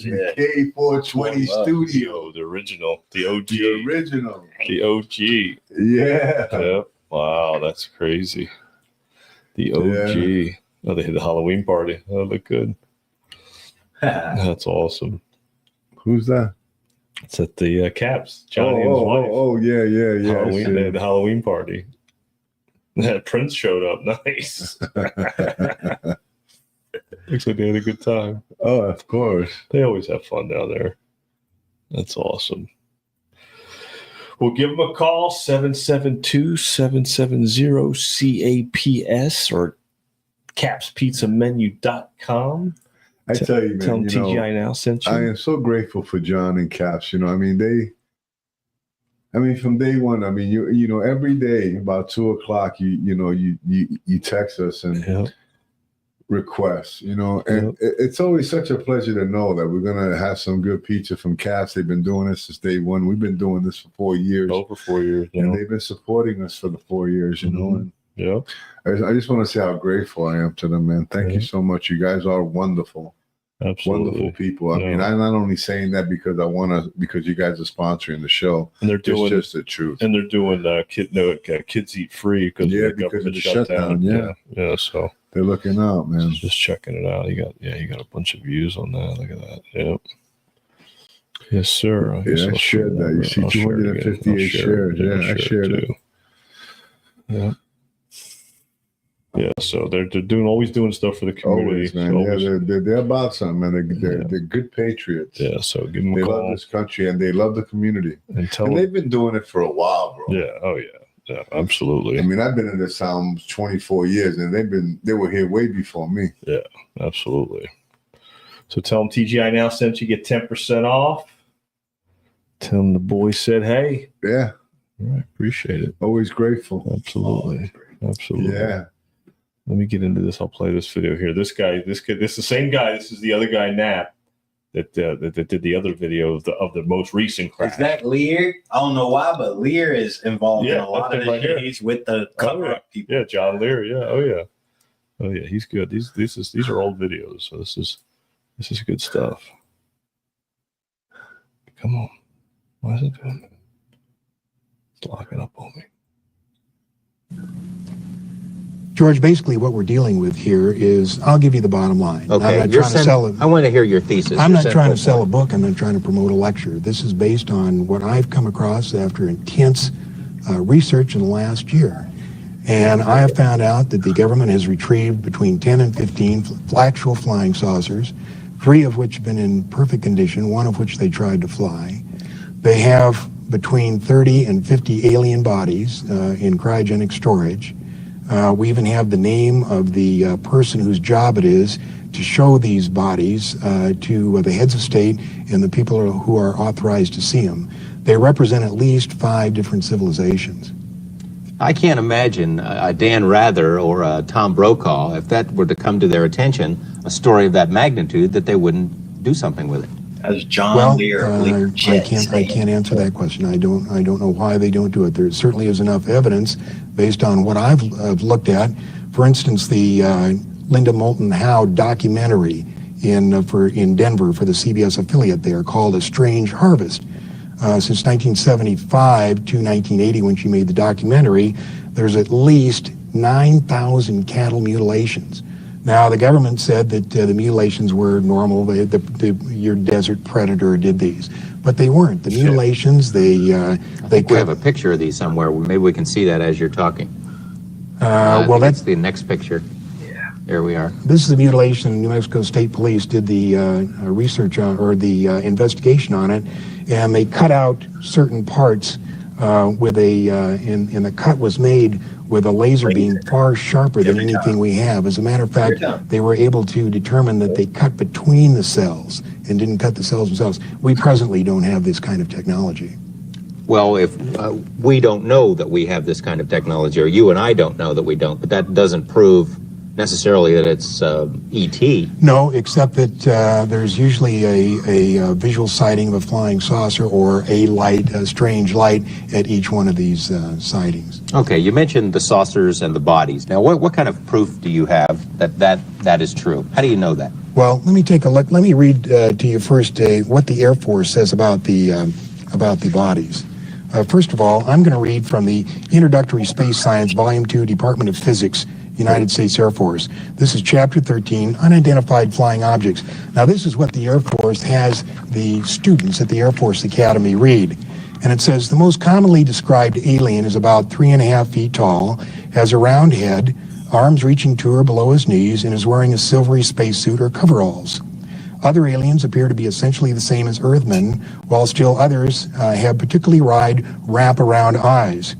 K420 studio, The original, the OG, the original, the OG. yeah. Yep. Wow, that's crazy. The OG. Yeah. Oh, they had the Halloween party. That looked good. That's awesome. Who's that? It's at the Caps. Johnny and his wife. Oh, yeah. Halloween, they had the Halloween party. Prince showed up. Nice. Looks like they had a good time. Oh, of course. They always have fun down there. That's awesome. We'll give them a call, 772-770-CAPS or capspizzamenu.com. I tell you, man. Tell them you know, TGI Now sent you. I am so grateful for John and Caps. You know, I mean, from day one, I mean, you know, every day about 2:00, you text us and requests, you know, and it's always such a pleasure to know that we're gonna have some good pizza from Caps. They've been doing this since day one. We've been doing this for 4 years, over 4 years, and they've been supporting us for the 4 years, you know. And yeah, I just want to say how grateful I am to them, man. Thank you so much. You guys are wonderful. Absolutely. Wonderful people. I mean, I'm not only saying that because because you guys are sponsoring the show. And they're doing it's just the truth. And they're doing kids eat free because of the government shutdown. Yeah. So they're looking out, man. Just checking it out. You got a bunch of views on that. Look at that. Yep. Yes, sir. I shared that. You see 258 shares. Yeah, I shared it. Yeah. Yeah, so they're always doing stuff for the community. Always, man. Yeah, they're about something, man. They're good patriots. Yeah, so give them a call. They love this country and they love the community. And they've been doing it for a while, bro. Yeah, oh yeah. Yeah, absolutely. I mean, I've been in this town 24 years and they were here way before me. Yeah, absolutely. So tell them TGI Now sent you, get 10% off. Tell them the boy said, hey. Yeah. All right, appreciate it. Always grateful. Absolutely. Absolutely. Yeah. Let me get into this. I'll play this video here. This is the same guy. This is the other guy, Nap, that did the other video of the most recent crash. Is that Lear? I don't know why, but Lear is involved in a lot of this shit. He's with the cover-up people. Yeah, John Lear. Yeah. Oh yeah. He's good. These are old videos. So this is good stuff. Come on. Why is it doing that? It's locking up on me. George, basically what we're dealing with here is, I'll give you the bottom line. Okay, I'm not trying to sell it. I want to hear your thesis. I'm not trying to sell a book. I'm not trying to promote a lecture. This is based on what I've come across after intense research in the last year. And I have found out that the government has retrieved between 10 and 15 actual flying saucers, 3 of which have been in perfect condition, 1 of which they tried to fly. They have between 30 and 50 alien bodies in cryogenic storage. We even have the name of the person whose job it is to show these bodies to the heads of state and the people who are authorized to see them. They represent at least 5 different civilizations. I can't imagine a Dan Rather or a Tom Brokaw, if that were to come to their attention, a story of that magnitude, that they wouldn't do something with it. As John Lear, I can't answer that question. I don't know why they don't do it. There certainly is enough evidence based on what I've looked at. For instance, the Linda Moulton Howe documentary in Denver for the CBS affiliate there called A Strange Harvest since 1975 to 1980 when she made the documentary, there's at least 9,000 cattle mutilations. Now, the government said that the mutilations were normal. Your desert predator did these, but they weren't. The mutilations, we have a picture of these somewhere. Maybe we can see that as you're talking. Well, that's the next picture. Here we are. This is the mutilation. New Mexico State Police did the research on, or the investigation on it, and they cut out certain parts with a, and the cut was made with a laser beam far sharper than anything we have. As a matter of fact, they were able to determine that they cut between the cells and didn't cut the cells themselves. We presently don't have this kind of technology. Well, if we don't know that we have this kind of technology, or you and I don't know that we don't, but that doesn't prove necessarily that it's ET. No, except that there's usually a visual sighting of a flying saucer or a light, a strange light at each one of these sightings. Okay, you mentioned the saucers and the bodies. Now, what kind of proof do you have that is true? How do you know that? Well, let me take a look. Let me read to you first what the Air Force says about the bodies. First of all, I'm going to read from the Introductory Space Science, Volume 2, Department of Physics, United States Air Force. This is Chapter 13, Unidentified Flying Objects. Now, this is what the Air Force has the students at the Air Force Academy read. And it says, the most commonly described alien is about 3.5 feet tall, has a round head, arms reaching to or below his knees, and is wearing a silvery spacesuit or coveralls. Other aliens appear to be essentially the same as Earthmen, while still others have particularly wide wrap-around eyes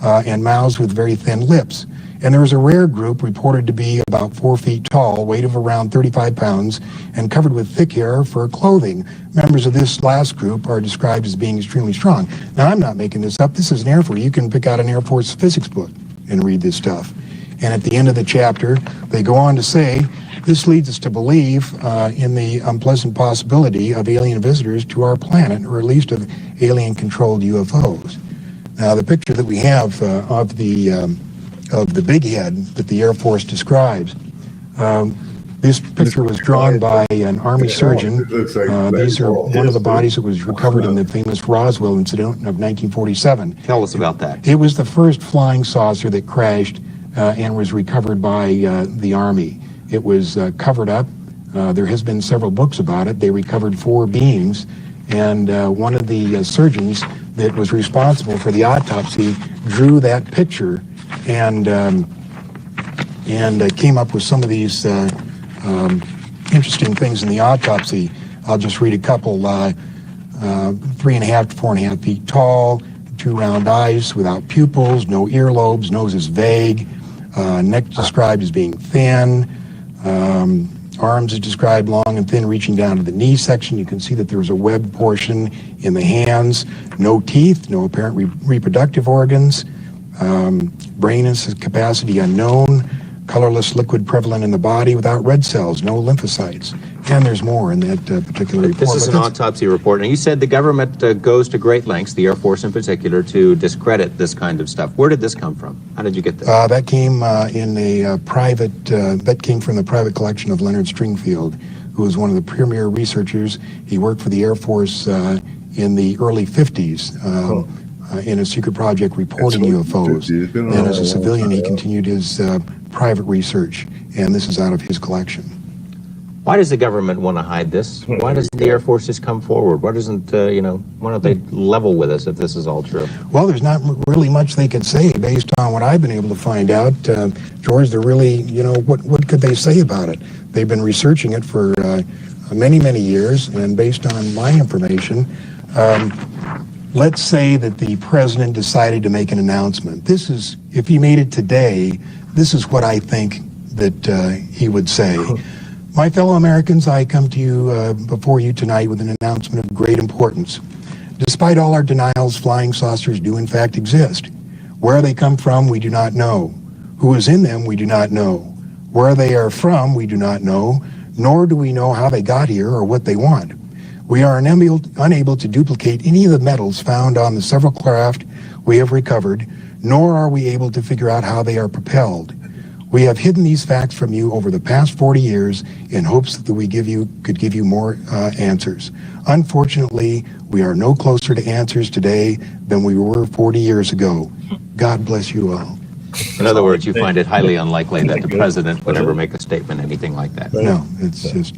and mouths with very thin lips. And there is a rare group reported to be about 4 feet tall, weight of around 35 pounds, and covered with thick hair for clothing. Members of this last group are described as being extremely strong. Now, I'm not making this up. This is an Air Force. You can pick out an Air Force physics book and read this stuff. And at the end of the chapter, they go on to say, this leads us to believe in the unpleasant possibility of alien visitors to our planet, or at least of alien-controlled UFOs. Now, the picture that we have of the big head that the Air Force describes. This picture was drawn by an Army surgeon. These are one of the bodies that was recovered in the famous Roswell incident of 1947. Tell us about that. It was the first flying saucer that crashed and was recovered by the Army. It was covered up. There has been several books about it. They recovered 4 beings, and one of the surgeons that was responsible for the autopsy drew that picture and came up with some of these interesting things in the autopsy. I'll just read a couple. 3.5 to 4.5 feet tall, 2 round eyes without pupils, no earlobes, nose is vague, neck described as being thin, arms is described long and thin, reaching down to the knee section. You can see that there was a webbed portion in the hands, no teeth, no apparent reproductive organs. Brain capacity unknown, colorless liquid prevalent in the body without red cells, no lymphocytes. And there's more in that particular report. This is an autopsy report. And you said the government goes to great lengths, the Air Force in particular, to discredit this kind of stuff. Where did this come from? How did you get this? That came in a private, that came from the private collection of Leonard Stringfield, who was one of the premier researchers. He worked for the Air Force in the early 50s. In a secret project reporting UFOs. And as a civilian, he continued his private research, and this is out of his collection. Why does the government want to hide this? Why doesn't the Air Force just come forward? Why doesn't, why don't they level with us if this is all true? Well, there's not really much they could say based on what I've been able to find out. George, they're really, what could they say about it? They've been researching it for many, many years, and based on my information, let's say that the president decided to make an announcement. This is, if he made it today, this is what I think that he would say. My fellow Americans, I come to you before you tonight with an announcement of great importance. Despite all our denials, flying saucers do in fact exist. Where they come from, we do not know. Who is in them, we do not know. Where they are from, we do not know, nor do we know how they got here or what they want. We are unable to duplicate any of the metals found on the several craft we have recovered, nor are we able to figure out how they are propelled. We have hidden these facts from you over the past 40 years in hopes that we could give you more answers. Unfortunately, we are no closer to answers today than we were 40 years ago. God bless you all. In other words, you find it highly unlikely that the president would ever make a statement, anything like that. No, it's just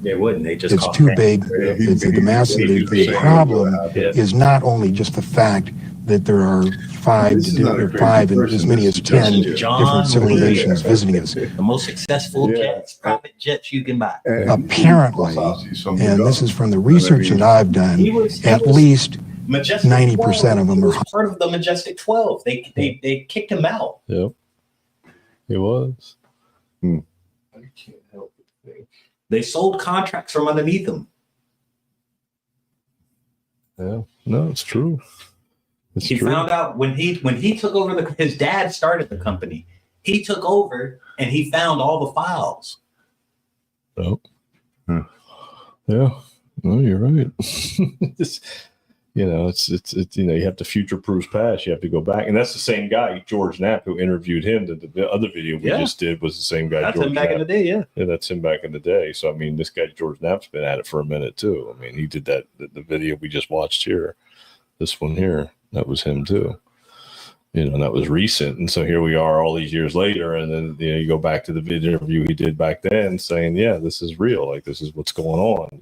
They wouldn't. They just it's call too it. big. The problem is not only just the fact that there are five and as many as 10 different civilizations visiting us. The most successful jets, private jets you can buy. Apparently, and this is from the research that I've done, at least 90% of them he are was part of the Majestic 12. They kicked him out. Yep. He was. Hmm. I can't help but think. They sold contracts from underneath him. Yeah. No, it's true. He found out when he took over his dad started the company. He took over and he found all the files. Oh. Yeah. No, you're right. It's, you have to future-proof past. You have to go back, and that's the same guy, George Knapp, who interviewed him. The other video we just did was the same guy. That's George him back in the day, yeah. Yeah, that's him back in the day. So I mean, this guy George Knapp's been at it for a minute too. I mean, he did that. The video we just watched here, this one here, that was him too. And that was recent. And so here we are all these years later, and then you go back to the video interview he did back then, saying, "Yeah, this is real. Like this is what's going on."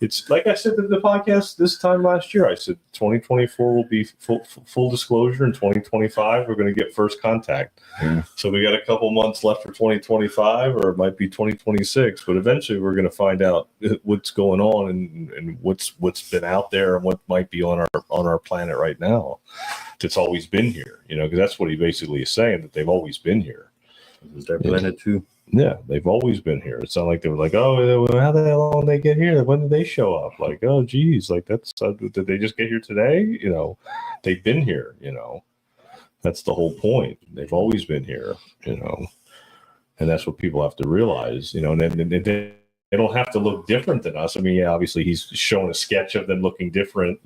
It's like I said in the podcast this time last year. I said 2024 will be full disclosure, and 2025 we're going to get first contact. Yeah. So we got a couple months left for 2025, or it might be 2026. But eventually we're going to find out what's going on and what's been out there and what might be on our planet right now. That's always been here, because that's what he basically is saying, that they've always been here. Is their planet too? Yeah, they've always been here. It's not like they were like, oh, how the hell did they get here? When did they show up? Like, oh, geez, like did they just get here today? They've been here. That's the whole point. They've always been here. And that's what people have to realize. And then they don't have to look different than us. I mean, yeah, obviously he's showing a sketch of them looking different.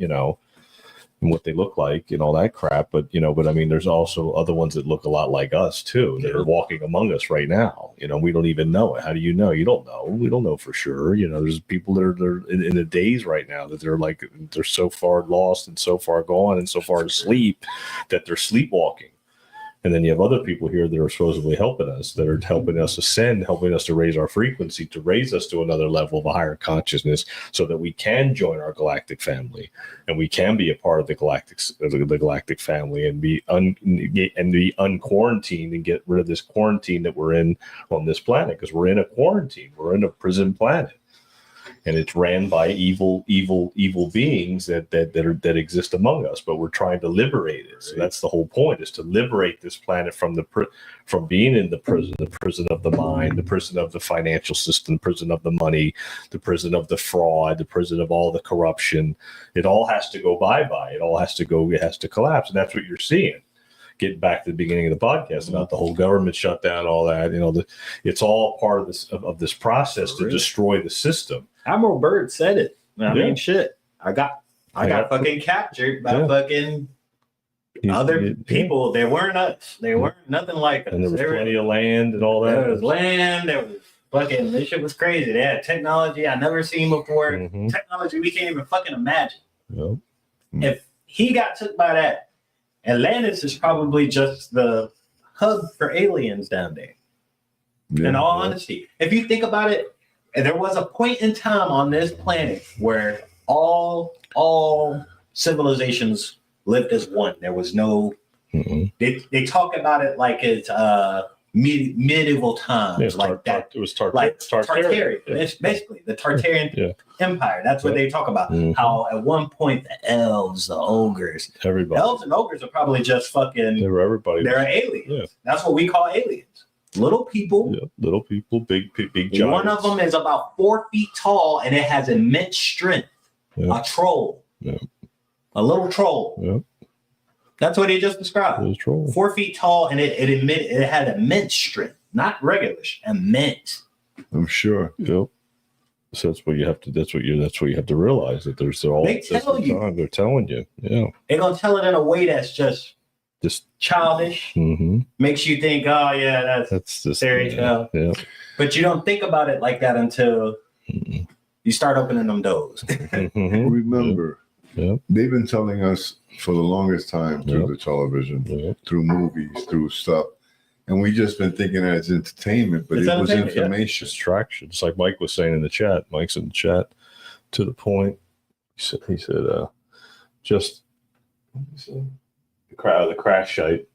And what they look like and all that crap. But I mean, there's also other ones that look a lot like us too, that are walking among us right now. We don't even know it. How do you know? You don't know. We don't know for sure. There's people that are in a daze right now that they're so far lost and so far gone and so far asleep that they're sleepwalking. And then you have other people here that are supposedly helping us, that are helping us ascend, helping us to raise our frequency, to raise us to another level of a higher consciousness, so that we can join our galactic family and we can be a part of the galactic family and be unquarantined and get rid of this quarantine that we're in on this planet, because we're in a quarantine, we're in a prison planet. And it's ran by evil beings that exist among us, but we're trying to liberate it. So that's the whole point: is to liberate this planet from being in the prison of the mind, the prison of the financial system, the prison of the money, the prison of the fraud, the prison of all the corruption. It all has to go bye-bye. It all has to go. It has to collapse, and that's what you're seeing. Getting back to the beginning of the podcast about the whole government shutdown, all that, it's all part of this process to destroy the system. Admiral Byrd said it. I mean, shit. I got fucking captured by fucking other people. They weren't us. They weren't nothing like us. And there was plenty of land and all that. There was land. There was fucking. This shit was crazy. They had technology I never seen before. Technology we can't even fucking imagine. Yep. If he got took by that, Atlantis is probably just the hub for aliens down there. In all honesty, if you think about it, there was a point in time on this planet where all civilizations lived as one. There was no. They talk about it like it's medieval times, like that. It was Tartarian. Yeah. It's basically the Tartarian Empire. That's what they talk about. How at one point the elves, the ogres, everybody, elves and ogres are probably just fucking. They were everybody. They're aliens. Yeah. That's what we call aliens. Little people. Yeah. Little people, big giants. One of them is about 4 feet tall and it has immense strength. Yeah. A troll. Yeah. A little troll. Yeah. That's what he just described. It was a troll. 4 feet tall and it had immense strength. Not regular, immense. I'm sure. Yep. So that's what you have to. That's what you have to realize, that they're all. They tell you. They're telling you. Yeah. They're gonna tell it in a way that's just just childish. Makes you think, oh yeah, that's just fairy tale. Yeah. But you don't think about it like that until you start opening them doors. Remember, they've been telling us for the longest time through the television, through movies, through stuff. And we just been thinking that it's entertainment, but it was information. Distraction. It's like Mike was saying in the chat. Mike's in the chat to the point. He said just the crash site.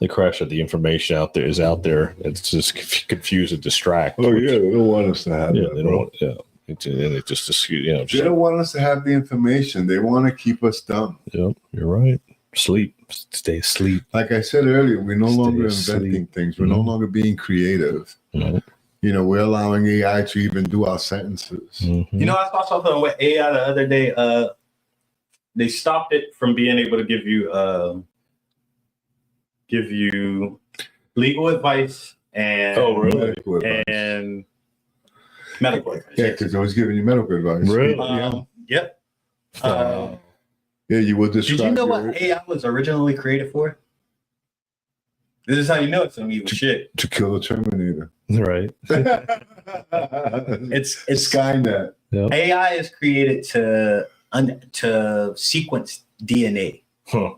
The crash of the information out there is out there. It's just confuse and distract. Oh yeah, they don't want us to have that. They don't want, and it just you know. They don't want us to have the information. They want to keep us dumb. Yep, you're right. Sleep, stay asleep. Like I said earlier, we're no longer inventing things. We're no longer being creative. You know, we're allowing AI to even do our sentences. You know, I saw something with AI the other day. They stopped it from being able to give you legal advice and medical advice. Yeah, because I was giving you medical advice. Really? Yep. Yeah, you would describe. Did you know what AI was originally created for? This is how you know it's some evil shit. To kill the Terminator. Right. It's Skynet. Yep. AI is created to sequence DNA. Huh.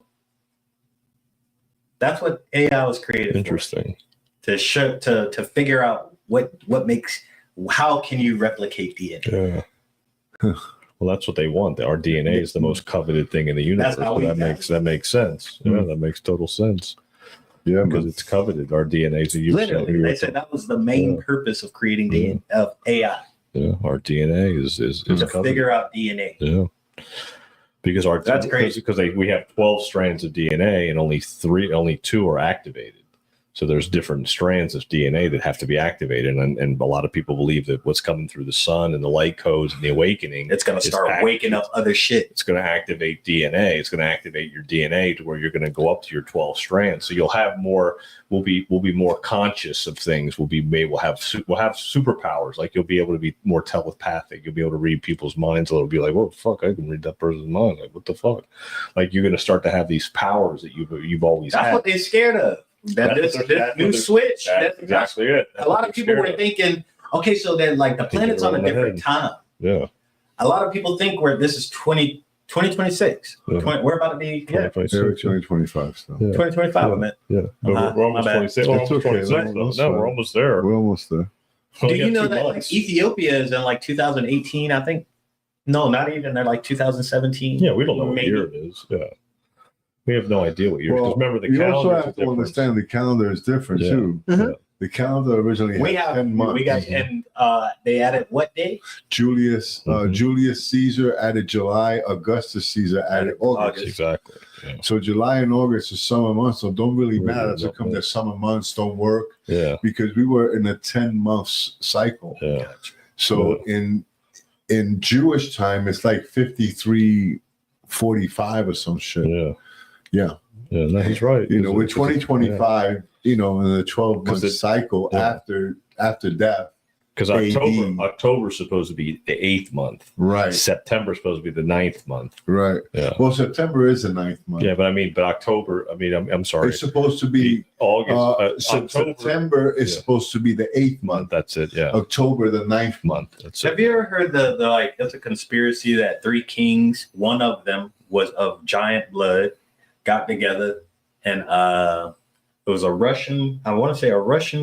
That's what AI was created Interesting. For. To figure out what makes, how can you replicate DNA? Yeah. Well, that's what they want. Our DNA is the most coveted thing in the universe. That makes sense. Yeah, that makes total sense. Yeah, because it's coveted. Our DNA is a literally. They said that was the main purpose of creating of AI. Yeah, our DNA is to coveted. Figure out DNA. Yeah, because that's crazy. Because we have 12 strands of DNA and only 2 are activated. So there's different strands of DNA that have to be activated, and a lot of people believe that what's coming through the sun and the light codes and the awakening, it's going to start waking up other shit. It's going to activate DNA. It's going to activate your DNA to where you're going to go up to your 12 strands. So you'll have more. We'll be more conscious of things. We'll have superpowers. Like you'll be able to be more telepathic. You'll be able to read people's minds a little. Be like, what the fuck? I can read that person's mind. Like what the fuck? Like you're going to start to have these powers that you've always had. That's what they're scared of. This new switch. That's exactly it. A lot of people were thinking, okay, so then like the planet's on a different time. Yeah. A lot of people think this is 2026. Yeah. We're about to be 2025 still. 2025, I meant. Yeah. But we're almost 26. We're almost there. We're almost there. Do you know that like, Ethiopia is in like 2018, I think? No, not even. They're like 2017. Yeah, we don't know what year it is. Yeah. We have no idea what year. Because remember, the calendar. You also have to understand the calendar is different too. Mm-hmm. The calendar originally had 10 months. And they added what day? Julius Caesar added July. Augustus Caesar added August. Exactly. Yeah. So July and August is summer months, so don't really matter. So come the summer months don't work. Yeah. Because we were in a 10 months cycle. Yeah. So in Jewish time, it's like 53:45 or some shit. Yeah. Yeah. Yeah, no, he's right. You know, with 2025, in the 12-month cycle after death. Because October is supposed to be the 8th month. Right. September is supposed to be the 9th month. Right. Yeah. Well, September is the 9th month. Yeah, but October, I'm sorry. It's supposed to be August. September is supposed to be the 8th month. That's it, yeah. October, the 9th month. Have you ever heard the like, it's a conspiracy that 3 kings, one of them was of giant blood, got together, and it was a Russian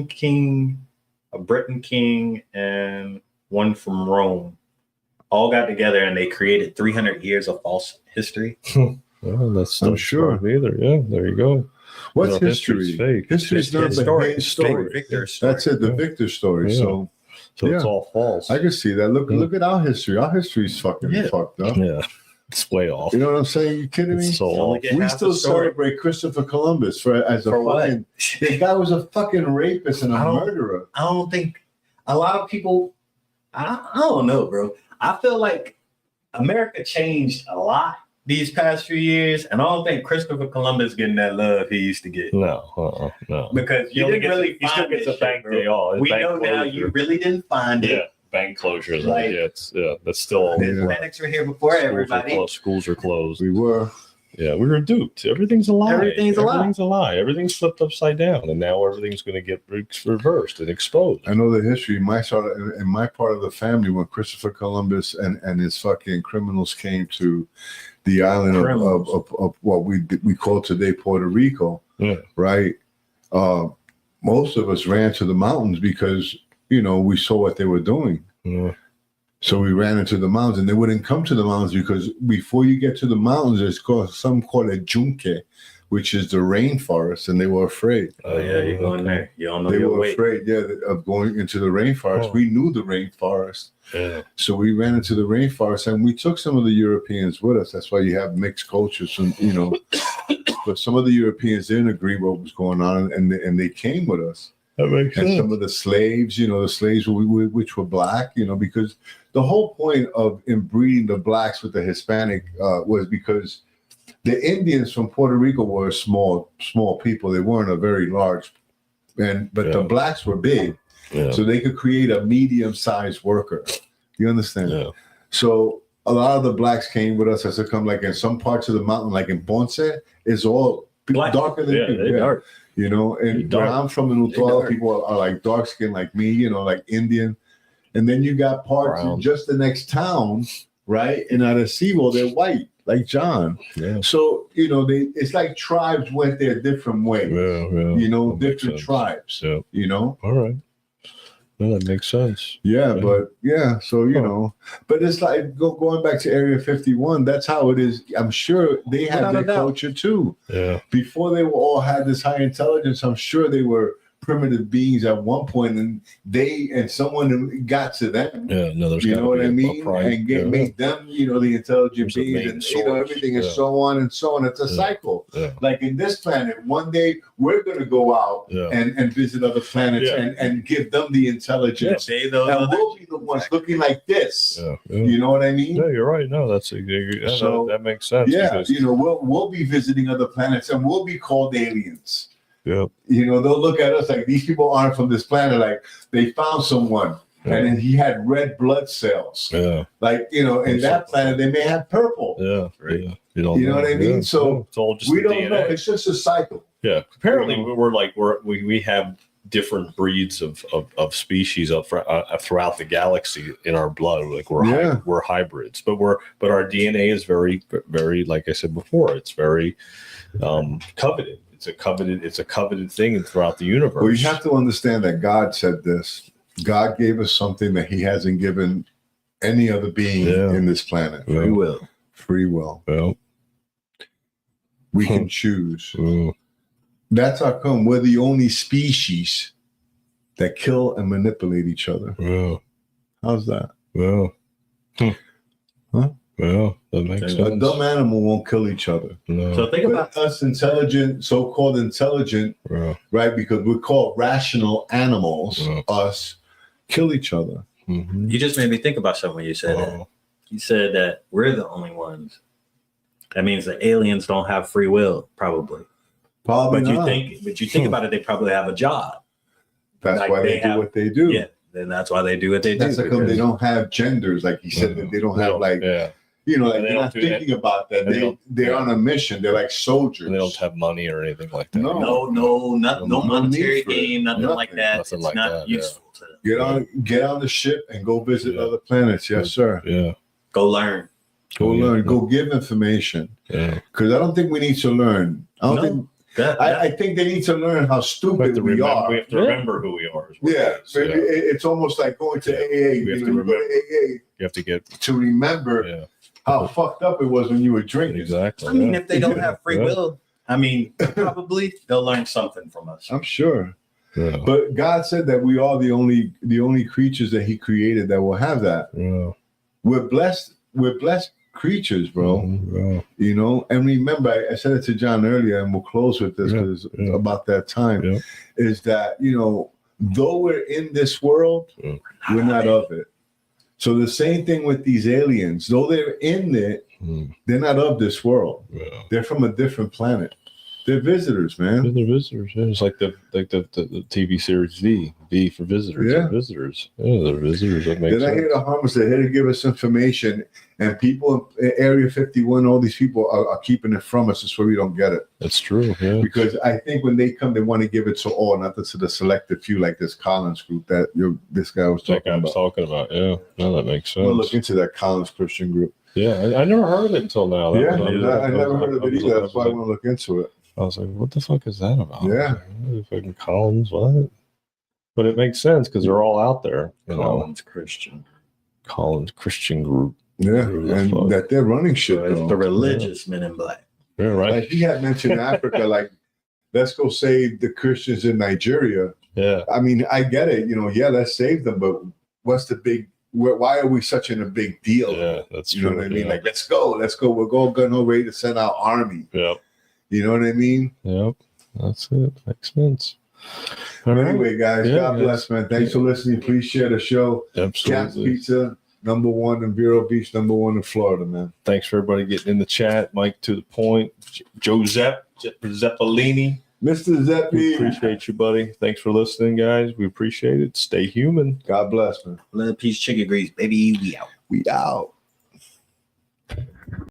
king, a Briton king, and one from Rome, all got together and they created 300 years of false history. Well, that's not sure either. Yeah, there you go. What's history? Fake. History's not the story. Victor story. That's it, the Victor story. Yeah. So it's all false. I can see that. Look at our history. Our history's fucking fucked up. Yeah. It's way off. You know what I'm saying? You kidding me? So off. We still celebrate Christopher Columbus as a fucking. The guy was a fucking rapist and a murderer. I don't think a lot of people. I don't know, bro. I feel like America changed a lot these past few years, and I don't think Christopher Columbus getting that love he used to get. No. Because you didn't really find this shit, bro. We know now you really didn't find it. Yeah. Bank closures. Like, that's still. The Hispanics were here before everybody. Schools are closed. We were. Yeah, we were duped. Everything's a lie. Everything's a lie. Everything's a lie. Everything's flipped upside down, and now everything's going to get reversed and exposed. I know the history. In my part of the family, when Christopher Columbus and his fucking criminals came to the island of what we call today Puerto Rico, right? Most of us ran to the mountains because we saw what they were doing. Yeah. So we ran into the mountains, and they wouldn't come to the mountains because before you get to the mountains, there's called a junque, which is the rainforest, and they were afraid. Oh yeah, you're going there. You don't know They your were way. afraid, of going into the rainforest. We knew the rainforest, so we ran into the rainforest, and we took some of the Europeans with us. That's why you have mixed cultures, and but some of the Europeans didn't agree what was going on, and they came with us. That makes and sense. some of the slaves, which were black, because the whole point of inbreeding the blacks with the Hispanic was because the Indians from Puerto Rico were small people. They weren't a very large, but the blacks were big, so they could create a medium-sized worker. You understand? Yeah. So a lot of the blacks came with us as they come, like in some parts of the mountain, like in Ponce, it's all Black. darker than people. they're dark. And where I'm from in Utuado, people are like dark skinned like me, like Indian. And then you got parts in just the next town, right? In Arecibo, they're white, like John. Yeah. So, it's like tribes went their different ways. That makes Different sense. tribes. Yeah. All right. Well, that makes sense. Yeah, but but it's like going back to Area 51. That's how it is. I'm sure they had Without their a doubt. culture too. Yeah. Before they were all had this high intelligence, I'm sure they were primitive beings at one point, and someone got to them. Yeah. No, there's You gotta know what be I a mean? prime- And made them, the intelligent There's a beings, main and source. everything, and Yeah. so on and so on. It's a cycle. Yeah. Like in this planet, one day we're gonna go out Yeah. and visit other planets Yeah. and give them the intelligence. They those And other- we'll be the ones looking like this. Yeah. You know what I mean? Yeah, you're right. No, that's So, that makes sense. Yeah, because- we'll be visiting other planets, and we'll be called aliens. yeah. They'll look at us like these people aren't from this planet. Like they found someone, and then he had red blood cells. Yeah. Like in that planet, they may have purple. Yeah. Right. Yeah. You know what I mean? Yeah. So it's all just we the don't DNA. know. It's just a cycle. Yeah. Apparently, we have different breeds of species throughout the galaxy in our blood. Like we're hybrids, but our DNA is very, very, like I said before, it's very coveted. It's a coveted thing throughout the universe. Well, you have to understand that God said this. God gave us something that He hasn't given any other being in this planet. Yeah. Free will. Free will. Well, We can choose. well, That's how come we're the only species that kill and manipulate each other. well, How's that? well. Huh? Well, that makes A sense. dumb animal won't kill each other. No. So think about But us intelligent, so-called intelligent, Well, right? Because we're called rational animals, Yeah. us, kill each other. mhm. you just made me think about something when you said that. Oh, You said that we're the only ones. That means the aliens don't have free will, probably. Probably But you not. think about it, they probably have a job. That's like why they they do have- what they do. Yeah, then that's why they do what they That's do. how come they because- don't have genders, like he said. That they don't have like yeah. like And they they're don't not do that. thinking about that. And they don't- They're on a mission. They're like soldiers. And they don't have money or anything like that. No. no No monetary need for it. gain, nothing like that. Nothing It's like not that, yeah. useful to them. Get on the ship and go visit Yeah. other planets. Yes, sir. Yeah. Go learn. Go Oh, yeah. learn. Go give information. Yeah. Because I don't think we need to learn. I don't No. think. That- I think they need to learn how We have stupid to we remember, are. we have to remember who we are. is what Yeah, it is. maybe it's almost like going to AA. We have You to go to AA You have to get to remember yeah. how fucked up it was when you were drinking. Exactly. I mean, yeah. if they don't have free Yeah. will, I mean, probably they'll learn something from us. I'm sure. Yeah. But God said that we are the only creatures that He created that will have that. Yeah. We're blessed creatures, bro. Mhm. And remember, I said it to John earlier, and we'll close with this Yeah, because yeah. about that time Yeah. is that though we're in this world, Yeah. we're not of it. So the same thing with these aliens, though they're in it, Mm. they're not of this world. Yeah. They're from a different planet. They're visitors, man. They're visitors. Yeah, it's like the TV series V for visitors. Yeah. They're visitors. Yeah, they're visitors. That makes Then I sense. hear the harmless. They're here to give us information, and people in Area 51, all these people are keeping it from us. That's why we don't get it. That's true. Yeah. Because I think when they come, they want to give it to all, not to the selected few, like this Collins group that this guy was talking about. Yeah, no, that makes sense. We'll look into that Collins Christian group. Yeah, I never heard of it until now. I never heard of it either. That's why I want to look into it. I was like, what the fuck is that about? Yeah. Fucking Collins, what? But it makes sense because they're all out there. Collins Christian. Collins Christian group. Yeah, and that they're running shit. So it's the religious men in black. Yeah, right. Like he had mentioned Africa, like, let's go save the Christians in Nigeria. Yeah. I mean, I get it. Let's save them, but what's the big... Why are we such in a big deal? Yeah, that's you true. know what I mean? Yeah. Like, let's go. We're going ready to send our army. Yep. You know what I mean? Yep. That's it. Makes sense. Anyway, guys, God bless, man. Thanks for listening. Please share the show. Absolutely. Cat's Pizza, #1 in Vero Beach, #1 in Florida, man. Thanks for everybody getting in the chat. Mike to the point. Joe Zeppelini. Mr. Zeppi. We appreciate you, buddy. Thanks for listening, guys. We appreciate it. Stay human. God bless, man. Love, peace, chicken grease, baby. We out. We out.